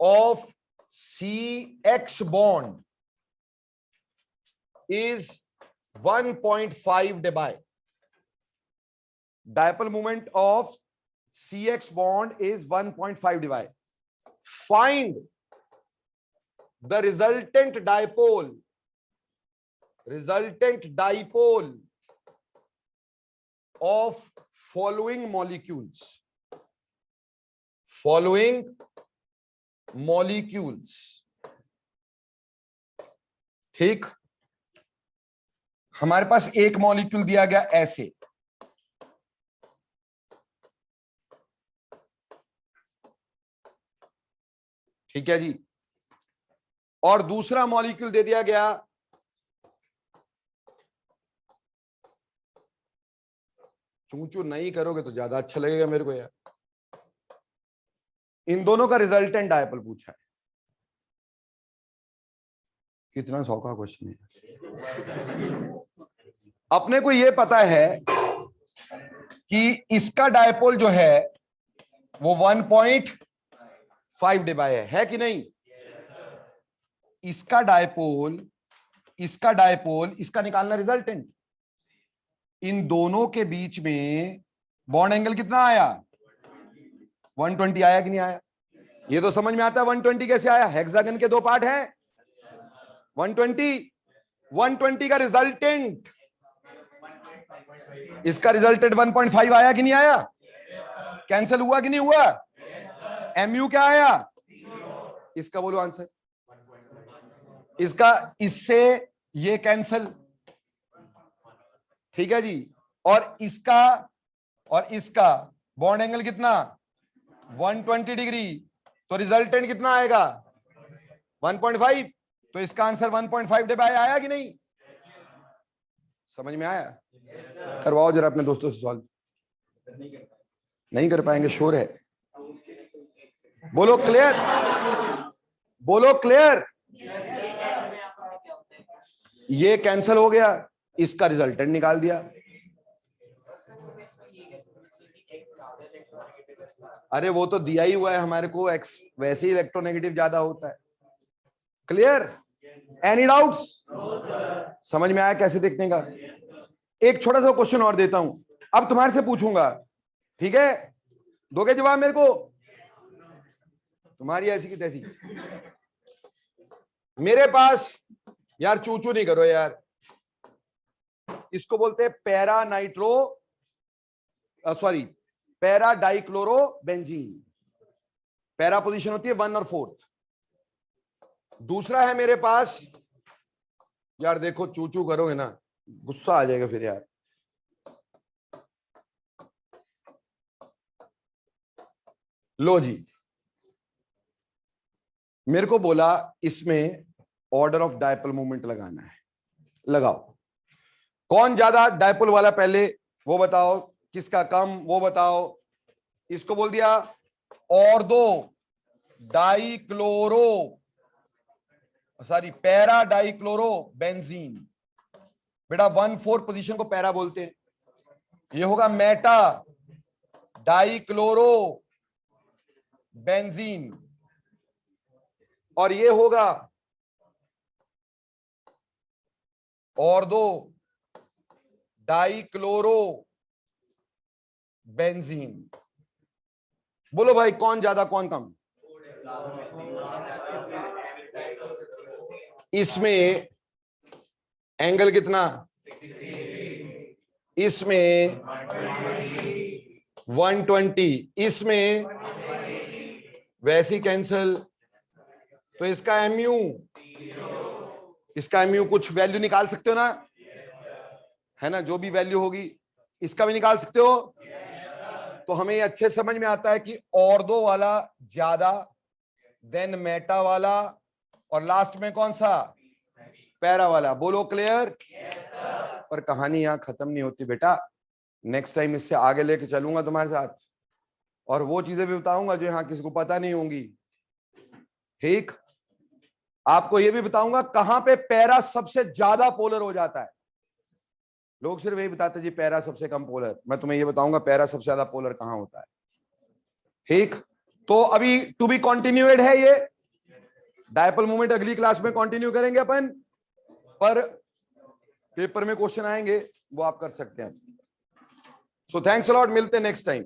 of CX bond is 1.5 dBi. Dipole moment of CX bond is 1.5 dBi. Find the resultant dipole of following molecules. ठीक, हमारे पास एक मॉलिक्यूल दिया गया ऐसे, ठीक है जी, और दूसरा मॉलिक्यूल दे दिया गया चूं नहीं करोगे तो ज्यादा अच्छा लगेगा मेरे को यार। इन दोनों का रिजल्टेंट डायपोल पूछा है। कितना सौखा क्वेश्चन है। अपने को यह पता है कि इसका डायपोल जो है वो 1.5 dBi है कि नहीं? इसका डायपोल, इसका निकालना रिजल्टेंट। इन दोनों के बीच में बॉन्ड एंगल कितना आया? 120 आया कि नहीं आया? ये तो समझ में आता है 120 कैसे आया। हेक्सागन के 2 पार्ट हैं, 120 का रिजल्टेंट, इसका रिजल्टेंट 1.5 आया कि नहीं आया? कैंसिल हुआ कि नहीं हुआ? mu क्या आया? इसका बोलो आंसर। इसका इससे ये कैंसिल, ठीक है जी। और इसका बॉन्ड एंगल कितना? 120 डिग्री। तो रिजल्टेंट कितना आएगा? 1.5। तो इसका आंसर 1.5 dBi आया कि नहीं? समझ में आया? करवाओ जरा अपने दोस्तों से सॉल्व। नहीं कर पाएंगे, श्योर है? बोलो क्लियर, बोलो क्लियर। ये कैंसिल हो गया, इसका रिजल्टेंट निकाल दिया। अरे वो तो दिया ही हुआ है हमारे को, एक्स वैसे ही इलेक्ट्रोनेगेटिव ज्यादा होता है। क्लियर? Any doubts? समझ में आया कैसे देखने का? एक छोटा सा क्वेश्चन और देता हूं, अब तुम्हारे से पूछूंगा, ठीक है? दोगे जवाब मेरे को? तुम्हारी ऐसी की तैसी। मेरे पास, यार चूचू नहीं करो यार, इसको बोलते हैं para dichloro benzene. Para position होती है 1 और 4, दूसरा है मेरे पास, यार देखो चू चू करोगे ना गुस्सा आ जाएगा फिर यार। लो जी, मेरे को बोला इसमें ऑर्डर ऑफ डायपोल मूवमेंट लगाना है, लगाओ। कौन ज्यादा डायपोल वाला पहले वो बताओ, किसका कम वो बताओ। इसको बोल दिया ortho dichloro, sorry para dichloro benzene. बेटा 1,4 पोजीशन को पैरा बोलते हैं। ये होगा मेटा डाइक्लोरो बेंजीन, और ये होगा ऑर्थो डाइक्लोरो बेंजीन। बोलो भाई कौन ज्यादा कौन कम। इसमें एंगल कितना, इसमें 120, इसमें वैसे ही कैंसल। तो इसका एमयू, इसका एमयू कुछ वैल्यू निकाल सकते हो ना, है ना, जो भी वैल्यू होगी इसका भी निकाल सकते हो। तो हमें ये अच्छे समझ में आता है कि ऑर्थो वाला ज्यादा, देन मेटा वाला, और लास्ट में कौन सा, पैरा वाला। बोलो क्लियर। पर कहानी यहां खत्म नहीं होती बेटा, नेक्स्ट टाइम इससे आगे लेके चलूंगा तुम्हारे साथ, और वो चीजें भी बताऊंगा जो यहां किसी को पता नहीं होंगी। ठीक, आपको ये भी बताऊंगा कहां पे पैरा सबसे ज्यादा पोलर हो जाता है। लोग सिर्फ यही बताते जी पैरा सबसे कम पोलर, मैं तुम्हें ये बताऊंगा पैरा सबसे ज्यादा पोलर कहां होता है। ठीक, तो अभी टू बी कंटिन्यूएड है ये डायपोल मूवमेंट, अगली क्लास में कंटिन्यू करेंगे अपन, पर पेपर में क्वेश्चन आएंगे वो आप कर सकते हैं। सो थैंक्स अ लॉट, मिलते हैं नेक्स्ट टाइम।